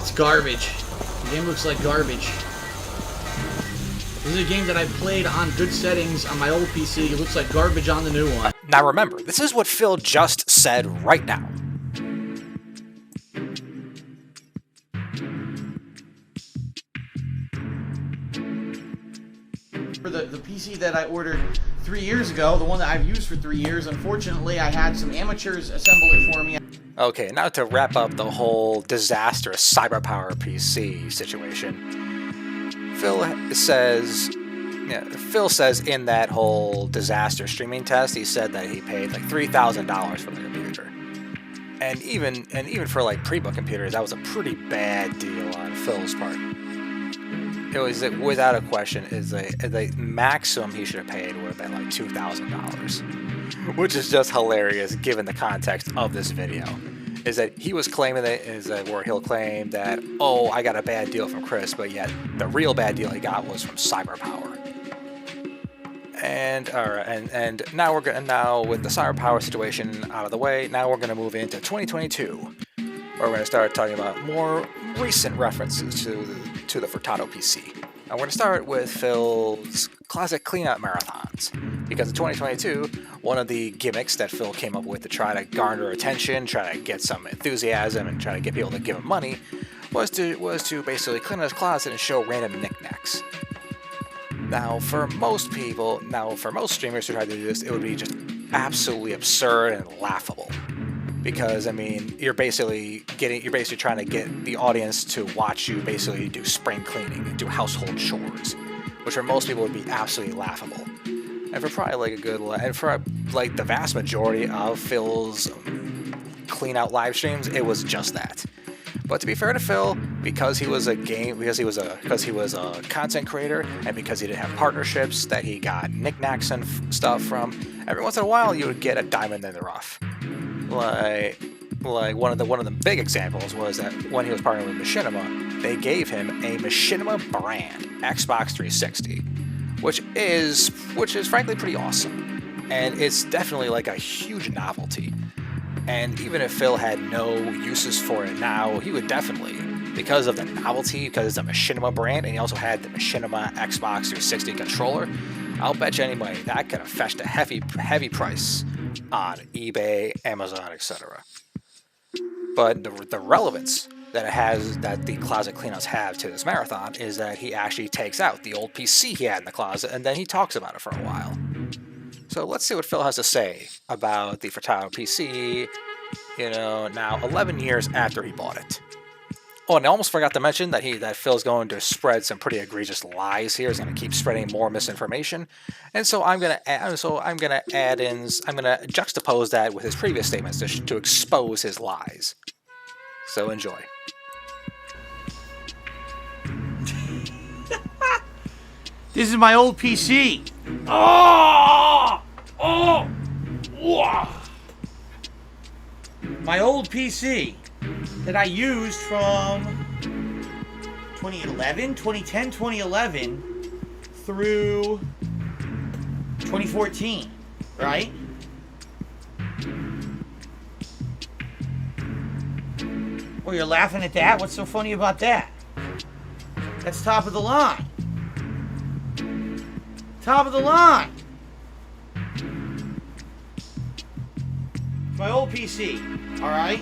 It's garbage. The game looks like garbage. This is a game that I played on good settings on my old PC. It looks like garbage on the new one. Now remember, this is what Phil just said right now. For the PC that I ordered 3 years ago, the one that I've used for 3 years, unfortunately I had some amateurs assemble it for me. Okay, now to wrap up the whole disastrous CyberPower PC situation. Phil says in that whole disaster streaming test, he said that he paid like $3,000 for the computer. And even for like pre-book computers, that was a pretty bad deal on Phil's part. It was, without a question, the maximum he should have paid would have been like $2,000, which is just hilarious given the context of this video. Is that he was claiming where he'll claim that, oh, I got a bad deal from Chris, but yet the real bad deal he got was from CyberPower. And and now with the CyberPower situation out of the way, now we're gonna move into 2022, where we're gonna start talking about more recent references to the Furtado PC. And we're gonna start with Phil's classic cleanup marathons, because in 2022, one of the gimmicks that Phil came up with to try to garner attention, try to get some enthusiasm, and try to get people to give him money, was to basically clean his closet and show random knickknacks. Now, for most streamers who try to do this, it would be just absolutely absurd and laughable. Because, I mean, you're basically trying to get the audience to watch you basically do spring cleaning and do household chores, which for most people would be absolutely laughable. And for probably like a good, and for like the vast majority of Phil's clean out live streams, it was just that. But to be fair to Phil, because he was a content creator, and because he didn't have partnerships that he got knickknacks and stuff from, every once in a while you would get a diamond in the rough. Like one of the big examples was that when he was partnering with Machinima, they gave him a Machinima brand Xbox 360, which is frankly pretty awesome, and it's definitely like a huge novelty. And even if Phil had no uses for it now, he would definitely, because of the novelty, because it's a Machinima brand, and he also had the Machinima Xbox 360 controller, I'll bet you any money that could have fetched a heavy price on eBay, Amazon, etc. But the relevance that it has, that the closet cleanouts have to this marathon, is that he actually takes out the old PC he had in the closet, and then he talks about it for a while. So let's see what Phil has to say about the Furtado PC, now 11 years after he bought it. Oh, and I almost forgot to mention that Phil's going to spread some pretty egregious lies here. He's going to keep spreading more misinformation, and so I'm going to juxtapose that with his previous statements to expose his lies. So enjoy. This is my old PC. Oh! My old PC that I used from 2010, 2011 through 2014, right? Oh, you're laughing at that? What's so funny about that? That's top of the line. Top of the line. My old PC, alright?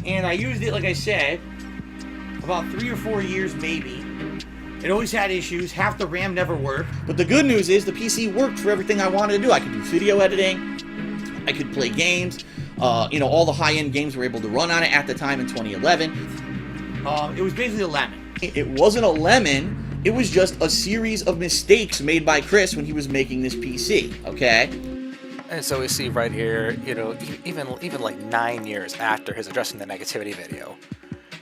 And I used it, like I said, about 3 or 4 years maybe. It always had issues. Half the RAM never worked. But the good news is the PC worked for everything I wanted to do. I could do video editing. I could play games. All the high-end games were able to run on it at the time in 2011. It was basically a lemon. It wasn't a lemon. It was just a series of mistakes made by Chris when he was making this PC, okay? And so we see right here, even like 9 years after his addressing the negativity video,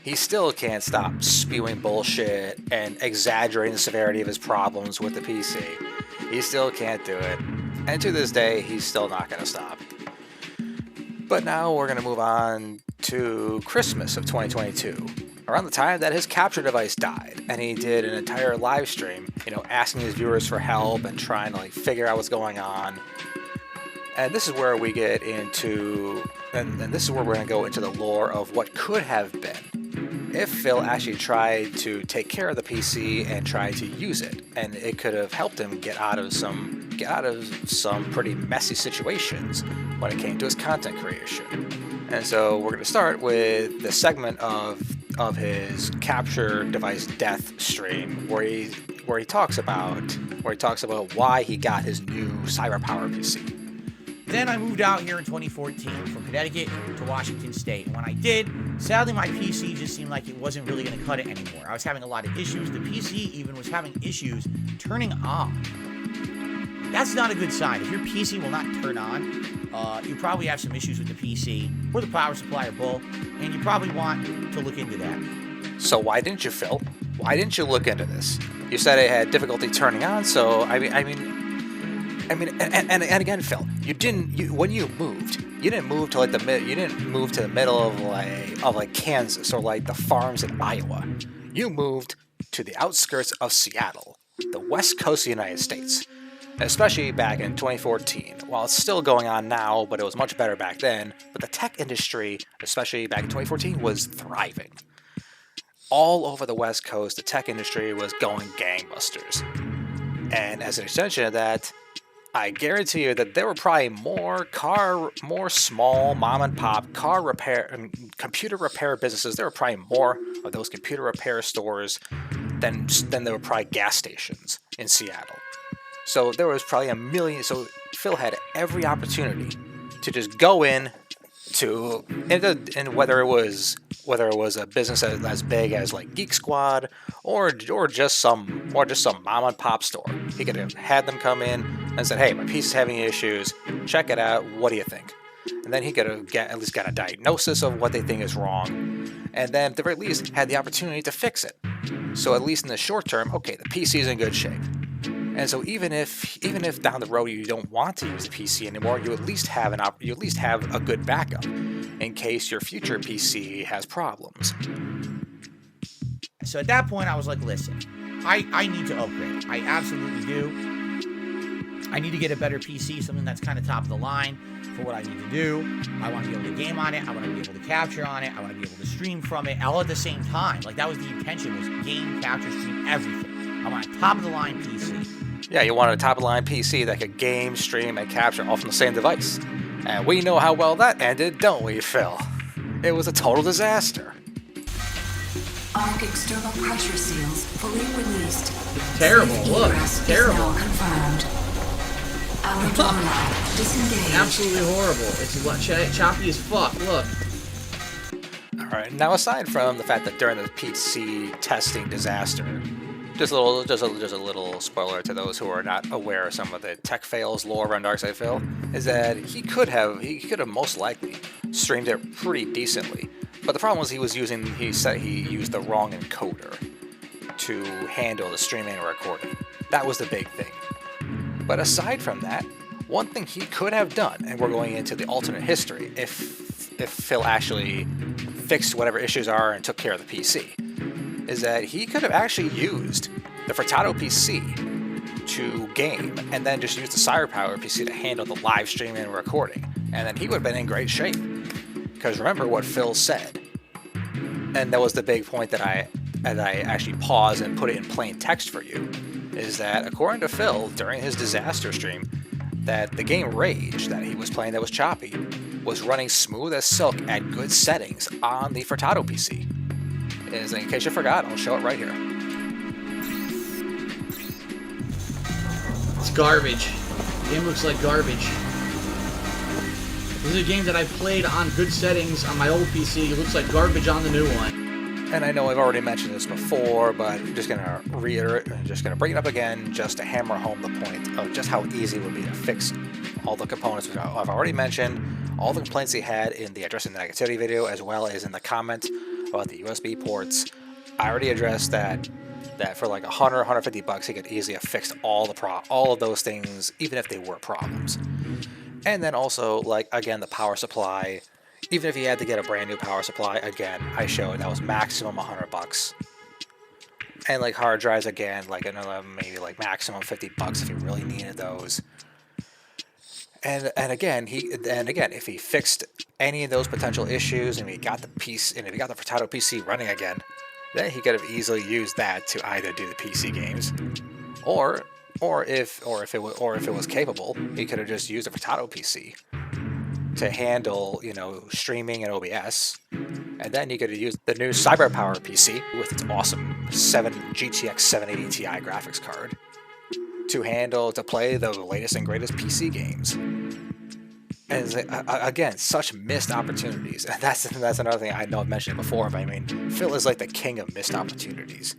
he still can't stop spewing bullshit and exaggerating the severity of his problems with the PC. He still can't do it. And to this day, he's still not going to stop. But now we're going to move on to Christmas of 2022. Around the time that his capture device died, and he did an entire live stream, asking his viewers for help and trying to figure out what's going on. And this is where we get into, and this is where we're going to go into the lore of what could have been if Phil actually tried to take care of the PC and tried to use it, and it could have helped him get out of some pretty messy situations when it came to his content creation. And so we're going to start with the segment of his capture device death stream where he talks about why he got his new cyber power PC. Then I moved out here in 2014 from Connecticut to Washington State. And when I did, sadly my PC just seemed like it wasn't really going to cut it anymore. I was having a lot of issues. The PC even was having issues turning on. That's not a good sign. If your PC will not turn on, you probably have some issues with the PC or the power supply or both, and you probably want to look into that. So why didn't you, Phil? Why didn't you look into this? You said it had difficulty turning on, so I mean, and again, Phil, when you moved, you didn't move to the middle of like Kansas or like the farms in Iowa. You moved to the outskirts of Seattle, the west coast of the United States. Especially back in 2014. While it's still going on now, but it was much better back then. But the tech industry, especially back in 2014, was thriving. All over the West Coast, the tech industry was going gangbusters. And as an extension of that, I guarantee you that there were probably more small mom and pop computer repair businesses. There were probably more of those computer repair stores than there were probably gas stations in Seattle. So there was probably a million. So Phil had every opportunity to just go in, and whether it was a business as big as like Geek Squad or just some mom and pop store. He could have had them come in and said, "Hey, my PC is having issues. Check it out. What do you think?" And then he could have at least got a diagnosis of what they think is wrong, and then at the very least had the opportunity to fix it. So at least in the short term, okay, the PC is in good shape. And so even if down the road you don't want to use the PC anymore, you at least have a good backup in case your future PC has problems. So at that point, I was like, listen, I need to upgrade. I absolutely do. I need to get a better PC, something that's kind of top of the line for what I need to do. I want to be able to game on it. I want to be able to capture on it. I want to be able to stream from it all at the same time. Like, that was the intention, was game, capture, stream, everything. I want a top of the line PC. Yeah, you wanted a top of the line PC that could game, stream, and capture all from the same device. And we know how well that ended, don't we, Phil? It was a total disaster. Arc external pressure seals fully released. It's terrible. Look, it's terrible. Now confirmed. Outer disengaged. Absolutely horrible. It's choppy as fuck. Look. Alright, now aside from the fact that during the PC testing disaster, just a little spoiler to those who are not aware of some of the tech fails lore around DarkSydePhil, is that he could have most likely streamed it pretty decently. But the problem was he said he used the wrong encoder to handle the streaming and recording. That was the big thing. But aside from that, one thing he could have done, and we're going into the alternate history, if Phil actually fixed whatever issues are and took care of the PC, is that he could have actually used the Furtado PC to game, and then just used the CyberPower PC to handle the live streaming and recording, and then he would have been in great shape. Because remember what Phil said, and that was the big point that I actually paused and put it in plain text for you, is that according to Phil, during his disaster stream, that the game Rage that he was playing that was choppy was running smooth as silk at good settings on the Furtado PC. In case you forgot, I'll show it right here. It's garbage. The game looks like garbage. This is a game that I played on good settings on my old PC. It looks like garbage on the new one. And I know I've already mentioned this before, but I'm just going to reiterate, I'm just going to bring it up again just to hammer home the point of just how easy it would be to fix all the components, which I've already mentioned, all the complaints he had in the addressing the negativity video, as well as in the comment about the USB ports. I already addressed that for like $100-$150 he could easily have fixed all of those things, even if they were problems. And then also, like, again, the power supply. Even if he had to get a brand new power supply, again, I showed that was maximum $100. And like hard drives, again, like another maybe like maximum $50 if he really needed those. And again, if he fixed any of those potential issues, and if he got the Furtado PC running again, then he could have easily used that to either do the PC games, or if it was capable, he could have just used a Furtado PC to handle, streaming and OBS, and then you could have used the new CyberPower PC with its awesome GTX 780 Ti graphics card to play the latest and greatest PC games. And again, such missed opportunities. And that's another thing I know I've mentioned before, but I mean, Phil is like the king of missed opportunities.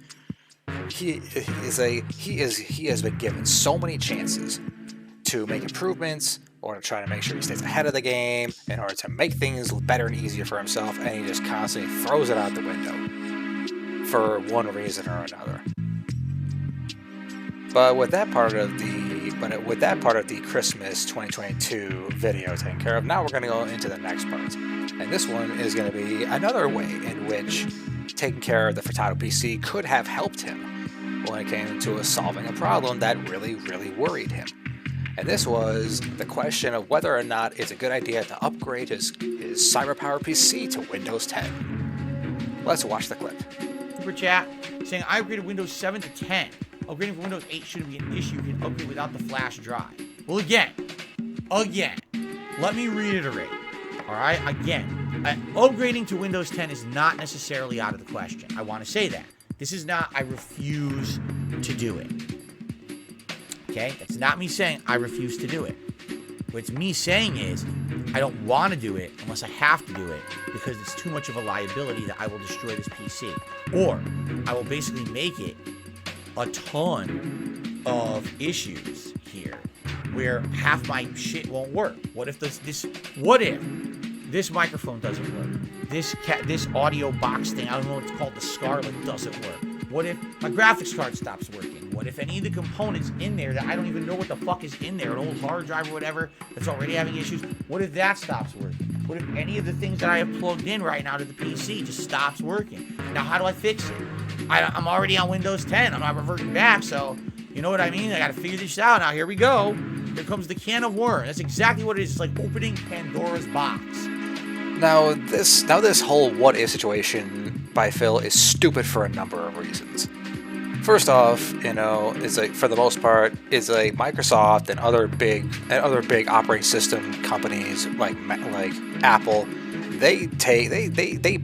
He has been given so many chances to make improvements, or to try to make sure he stays ahead of the game, in order to make things better and easier for himself, and he just constantly throws it out the window for one reason or another. But with that part of the Christmas 2022 video taken care of, now we're going to go into the next part. And this one is going to be another way in which taking care of the Furtado PC could have helped him when it came to solving a problem that really, really worried him. And this was the question of whether or not it's a good idea to upgrade his CyberPower PC to Windows 10. Let's watch the clip. Super chat saying, I upgraded Windows 7 to 10. Upgrading from Windows 8 shouldn't be an issue. You can upgrade without the flash drive. Well, again, let me reiterate. Alright, again, upgrading to Windows 10 is not necessarily out of the question. I want to say that. This is not, I refuse to do it. Okay? That's not me saying I refuse to do it. What it's me saying is, I don't want to do it unless I have to do it because it's too much of a liability that I will destroy this PC. Or I will basically make it a ton of issues here where half my shit won't work. What if this microphone doesn't work? This audio box thing, I don't know what it's called, the Scarlett, doesn't work. What if my graphics card stops working? What if any of the components in there that I don't even know what the fuck is in there, an old hard drive or whatever that's already having issues, what if that stops working? What if any of the things that I have plugged in right now to the PC just stops working? Now, how do I fix it? I'm already on Windows 10. I'm not reverting back, so you know what I mean? I gotta figure this out. Now, here we go. Here comes the can of worms. That's exactly what it is. It's like opening Pandora's box. Now this whole what if situation by Phil is stupid for a number of reasons. First off, it's like for the most part, it's like Microsoft and other big operating system companies like Apple. They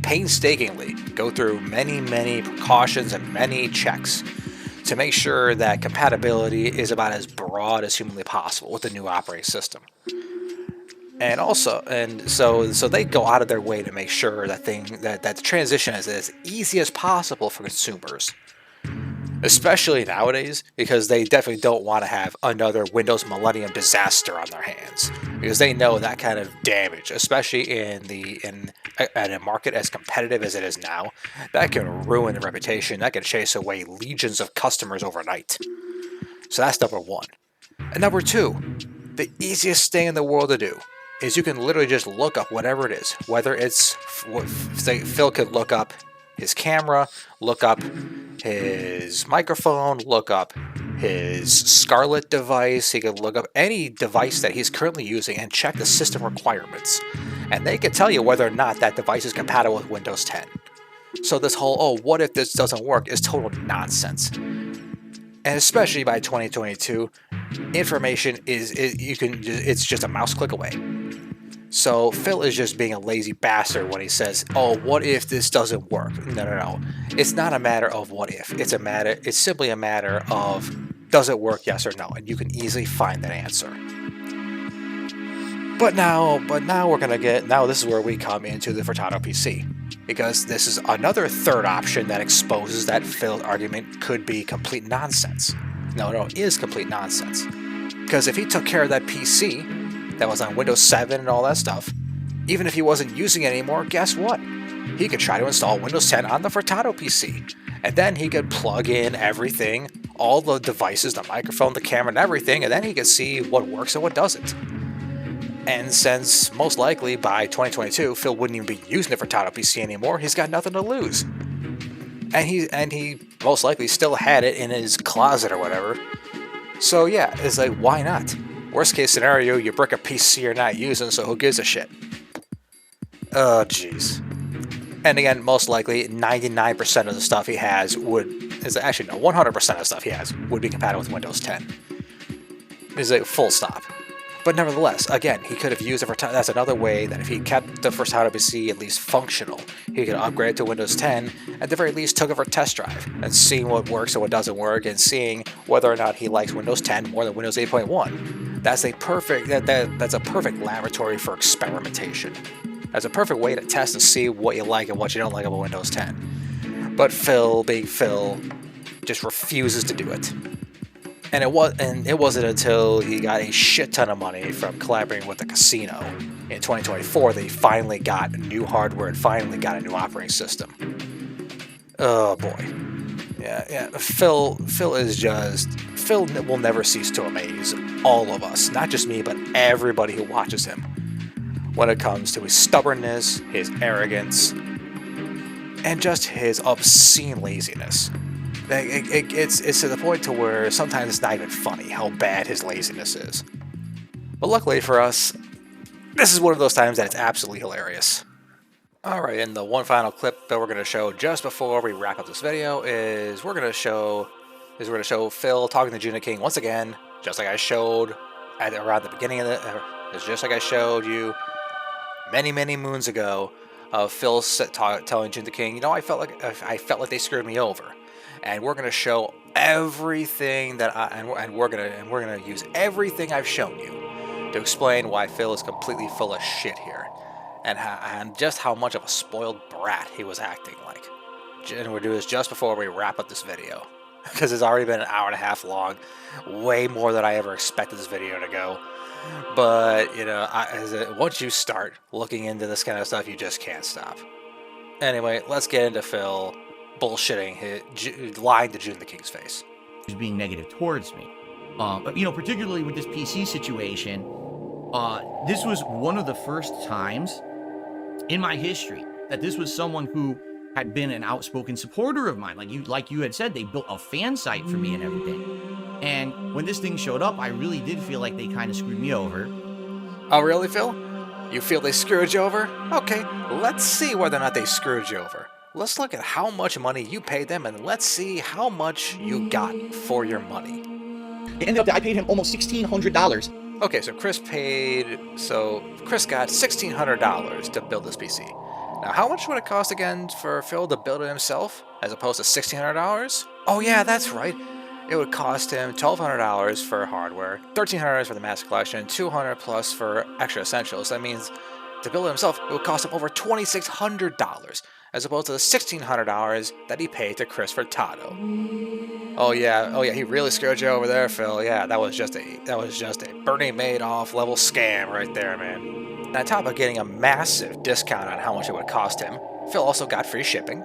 painstakingly go through many precautions and many checks to make sure that compatibility is about as broad as humanly possible with the new operating system. And so they go out of their way to make sure that the transition is as easy as possible for consumers. Especially nowadays, because they definitely don't want to have another Windows Millennium disaster on their hands. Because they know that kind of damage, especially in a market as competitive as it is now, that can ruin the reputation, that can chase away legions of customers overnight. So that's number one. And number two, the easiest thing in the world to do is you can literally just look up whatever it is. Whether it's, say, Phil could look up his camera, look up his microphone, look up his Scarlett device. He could look up any device that he's currently using and check the system requirements. And they can tell you whether or not that device is compatible with Windows 10. So this whole, what if this doesn't work, is total nonsense. And especially by 2022, information it's just a mouse click away. So Phil is just being a lazy bastard when he says, "Oh, what if this doesn't work?" No. It's not a matter of what if. It's simply a matter of, does it work, yes or no? And you can easily find that answer. But now this is where we come into the Furtado PC. Because this is another third option that exposes that Phil's argument could be complete nonsense. No, it is complete nonsense. Because if he took care of that PC that was on Windows 7 and all that stuff, even if he wasn't using it anymore, guess what? He could try to install Windows 10 on the Furtado PC. And then he could plug in everything, all the devices, the microphone, the camera, and everything, and then he could see what works and what doesn't. And since most likely by 2022, Phil wouldn't even be using the Furtado PC anymore, he's got nothing to lose. And he most likely still had it in his closet or whatever. So yeah, it's like, why not? Worst case scenario, you brick a PC you're not using, so who gives a shit? Oh, jeez. And again, most likely, 99% of the stuff he has 100% of the stuff he has would be compatible with Windows 10. It's a full stop. But nevertheless, again, he could have used it for that's another way that if he kept the Furtado PC at least functional, he could upgrade it to Windows 10, at the very least took it for a test drive, and seeing what works and what doesn't work, and seeing whether or not he likes Windows 10 more than Windows 8.1. That's a perfect laboratory for experimentation. That's a perfect way to test and see what you like and what you don't like about Windows 10. But Phil, being Phil, just refuses to do it. And it wasn't until he got a shit ton of money from collaborating with the casino in 2024 that he finally got new hardware and finally got a new operating system. Oh boy. Yeah. Phil will never cease to amaze all of us, not just me, but everybody who watches him, when it comes to his stubbornness, his arrogance, and just his obscene laziness. It's to the point to where sometimes it's not even funny how bad his laziness is. But luckily for us, this is one of those times that it's absolutely hilarious. Alright, and the one final clip that we're going to show just before we wrap up this video is we're going to show Phil talking to Juna King once again, just like I showed around the beginning of it's just like I showed you many moons ago of Phil telling Juna King, I felt like they screwed me over. And we're going to show everything that we're going to use everything I've shown you to explain why Phil is completely full of shit here, and just how much of a spoiled brat he was acting like. And we'll do this just before we wrap up this video, because it's already been an hour and a half long, way more than I ever expected this video to go. But, you know, once you start looking into this kind of stuff, you just can't stop. Anyway, let's get into Phil bullshitting, lying to June the King's face. He's being negative towards me. But, you know, particularly with this PC situation, this was one of the first times in my history that this was someone who had been an outspoken supporter of mine. Like you had said, they built a fan site for me and everything. And when this thing showed up, I really did feel like they kind of screwed me over. Oh, really, Phil? You feel they screwed you over? Okay, let's see whether or not they screwed you over. Let's look at how much money you paid them, and let's see how much you got for your money. It ended up that I paid him almost $1,600. Okay, so Chris got $1,600 to build this PC. Now, how much would it cost again for Phil to build it himself, as opposed to $1,600? Oh yeah, that's right. It would cost him $1,200 for hardware, $1,300 for the Master Collection, $200 plus for extra essentials. That means to build it himself, it would cost him over $2,600, as opposed to the $1,600 that he paid to Chris Furtado. Oh yeah, he really screwed you over there, Phil. Yeah, that was just a Bernie Madoff level scam right there, man. And on top of getting a massive discount on how much it would cost him, Phil also got free shipping.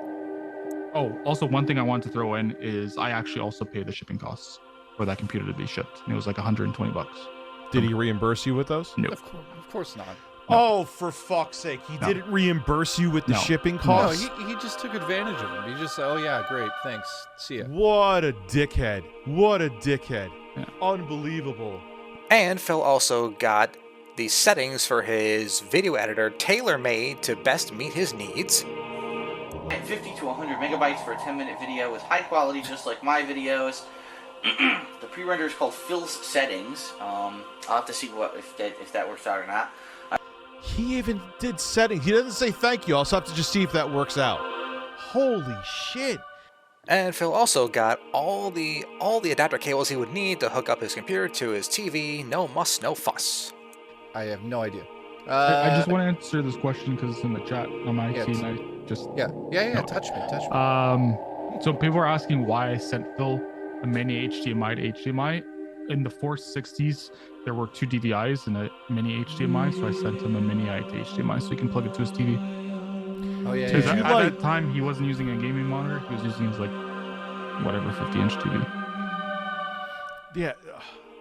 Oh, also one thing I wanted to throw in is I actually also paid the shipping costs for that computer to be shipped. And it was like $120. Did he reimburse you with those? No. Of course not. No. Oh, for fuck's sake. He didn't reimburse you with the shipping costs? No, he just took advantage of him. He just said, oh yeah, great, thanks. See ya. What a dickhead. What a dickhead. Yeah. Unbelievable. And Phil also got the settings for his video editor tailor-made to best meet his needs. 50 to 100 megabytes for a 10-minute video with high quality, just like my videos. The pre-render is called Phil's Settings. I'll have to see if that works out or not. He even did settings. He doesn't say thank you. I'll also have to just see if that works out. Holy shit. And Phil also got all the adapter cables he would need to hook up his computer to his TV. No muss, no fuss. I have no idea. I just want to answer this question because it's in the chat on my screen. I just touch me. So people are asking why I sent Phil a mini HDMI to HDMI. In the 460s, there were 2 DVIs and a mini HDMI, so I sent him a mini to HDMI so he can plug it to his TV. Oh yeah. Because at that time he wasn't using a gaming monitor; he was using his 50-inch TV. Yeah.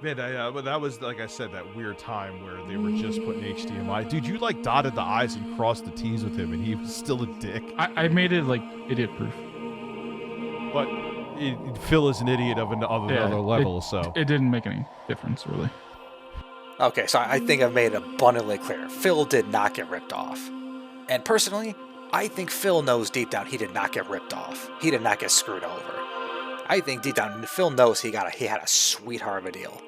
Man, but that was, like I said, that weird time where they were just putting HDMI. Dude, you dotted the I's and crossed the T's with him, and he was still a dick. I made it idiot-proof. But Phil is an idiot of another level, so it didn't make any difference, really. Okay, so I think I've made it abundantly clear. Phil did not get ripped off. And personally, I think Phil knows deep down he did not get ripped off. He did not get screwed over. I think deep down Phil knows he had a sweetheart of a deal.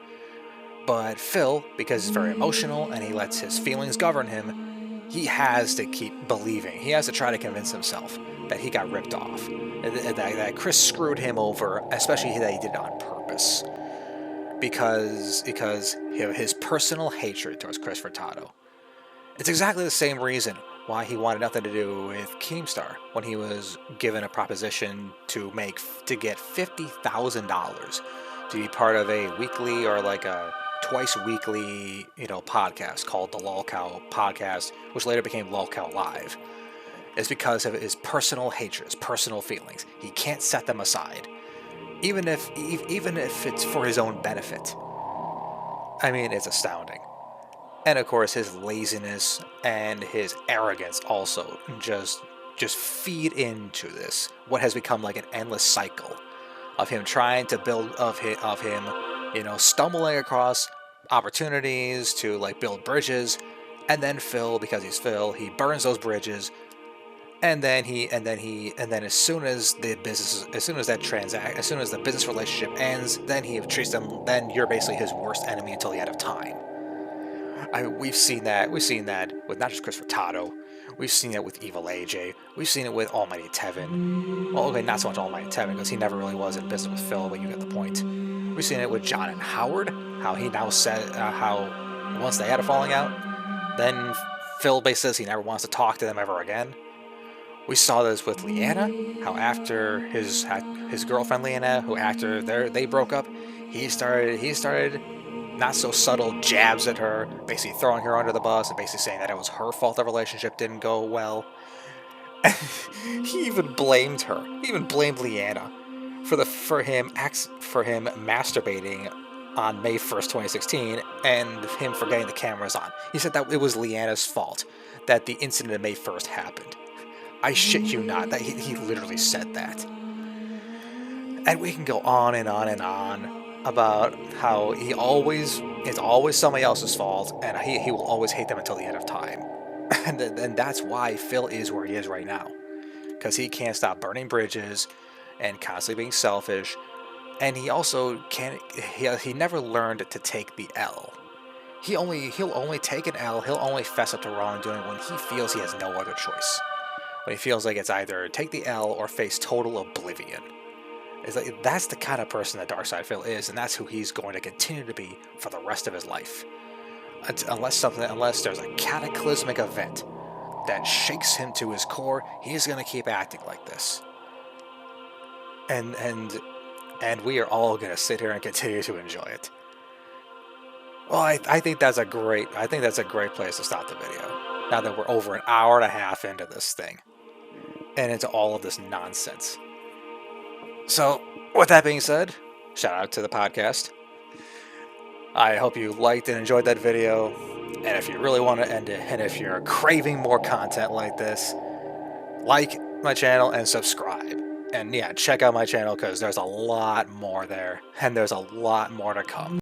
But Phil, because he's very emotional and he lets his feelings govern him, he has to keep believing. He has to try to convince himself that he got ripped off. That Chris screwed him over, especially that he did it on purpose. Because of his personal hatred towards Chris Furtado. It's exactly the same reason why he wanted nothing to do with Keemstar when he was given a proposition to get $50,000 to be part of a weekly or a twice weekly, podcast called the Lolcow Podcast, which later became Lolcow Live. It's because of his personal hatred, his personal feelings. He can't set them aside, even if it's for his own benefit. I mean, it's astounding. And of course, his laziness and his arrogance also just feed into this, what has become like an endless cycle of him trying to build, of him, stumbling across opportunities to build bridges, and then Phil, because he's Phil, he burns those bridges, and then as soon as the business relationship ends, then he treats them. Then you're basically his worst enemy until the end of time. We've seen that with not just Chris Furtado. We've seen it with Evil AJ. We've seen it with Almighty Tevin. Well, okay, not so much Almighty Tevin because he never really was in business with Phil, but you get the point. We've seen it with John and Howard. How he now said how once they had a falling out, then Phil basically says he never wants to talk to them ever again. We saw this with Leanna, how after his girlfriend Leanna, who after they broke up, he started not so subtle jabs at her, basically throwing her under the bus and basically saying that it was her fault the relationship didn't go well. He even blamed her. He even blamed Leanna for him masturbating on May 1st, 2016, and him forgetting the cameras on. He said that it was Leanna's fault that the incident of May 1st happened. I shit you not, that he literally said that. And we can go on and on and on about how it's always somebody else's fault, and he will always hate them until the end of time. And that's why Phil is where he is right now. Because he can't stop burning bridges and constantly being selfish. And he also he never learned to take the L. He'll only take an L, he'll only fess up to wrongdoing when he feels he has no other choice. When he feels like it's either take the L or face total oblivion. It's like, that's the kind of person that DarkSydePhil is, and that's who he's going to continue to be for the rest of his life. Unless there's a cataclysmic event that shakes him to his core, he's going to keep acting like this. And we are all going to sit here and continue to enjoy it. Well, I think that's a great place to stop the video. Now that we're over an hour and a half into this thing, and into all of this nonsense. So, with that being said, shout out to the podcast. I hope you liked and enjoyed that video. And if you really want to end it, and if you're craving more content like this, like my channel and subscribe. And yeah, check out my channel because there's a lot more there, and there's a lot more to come.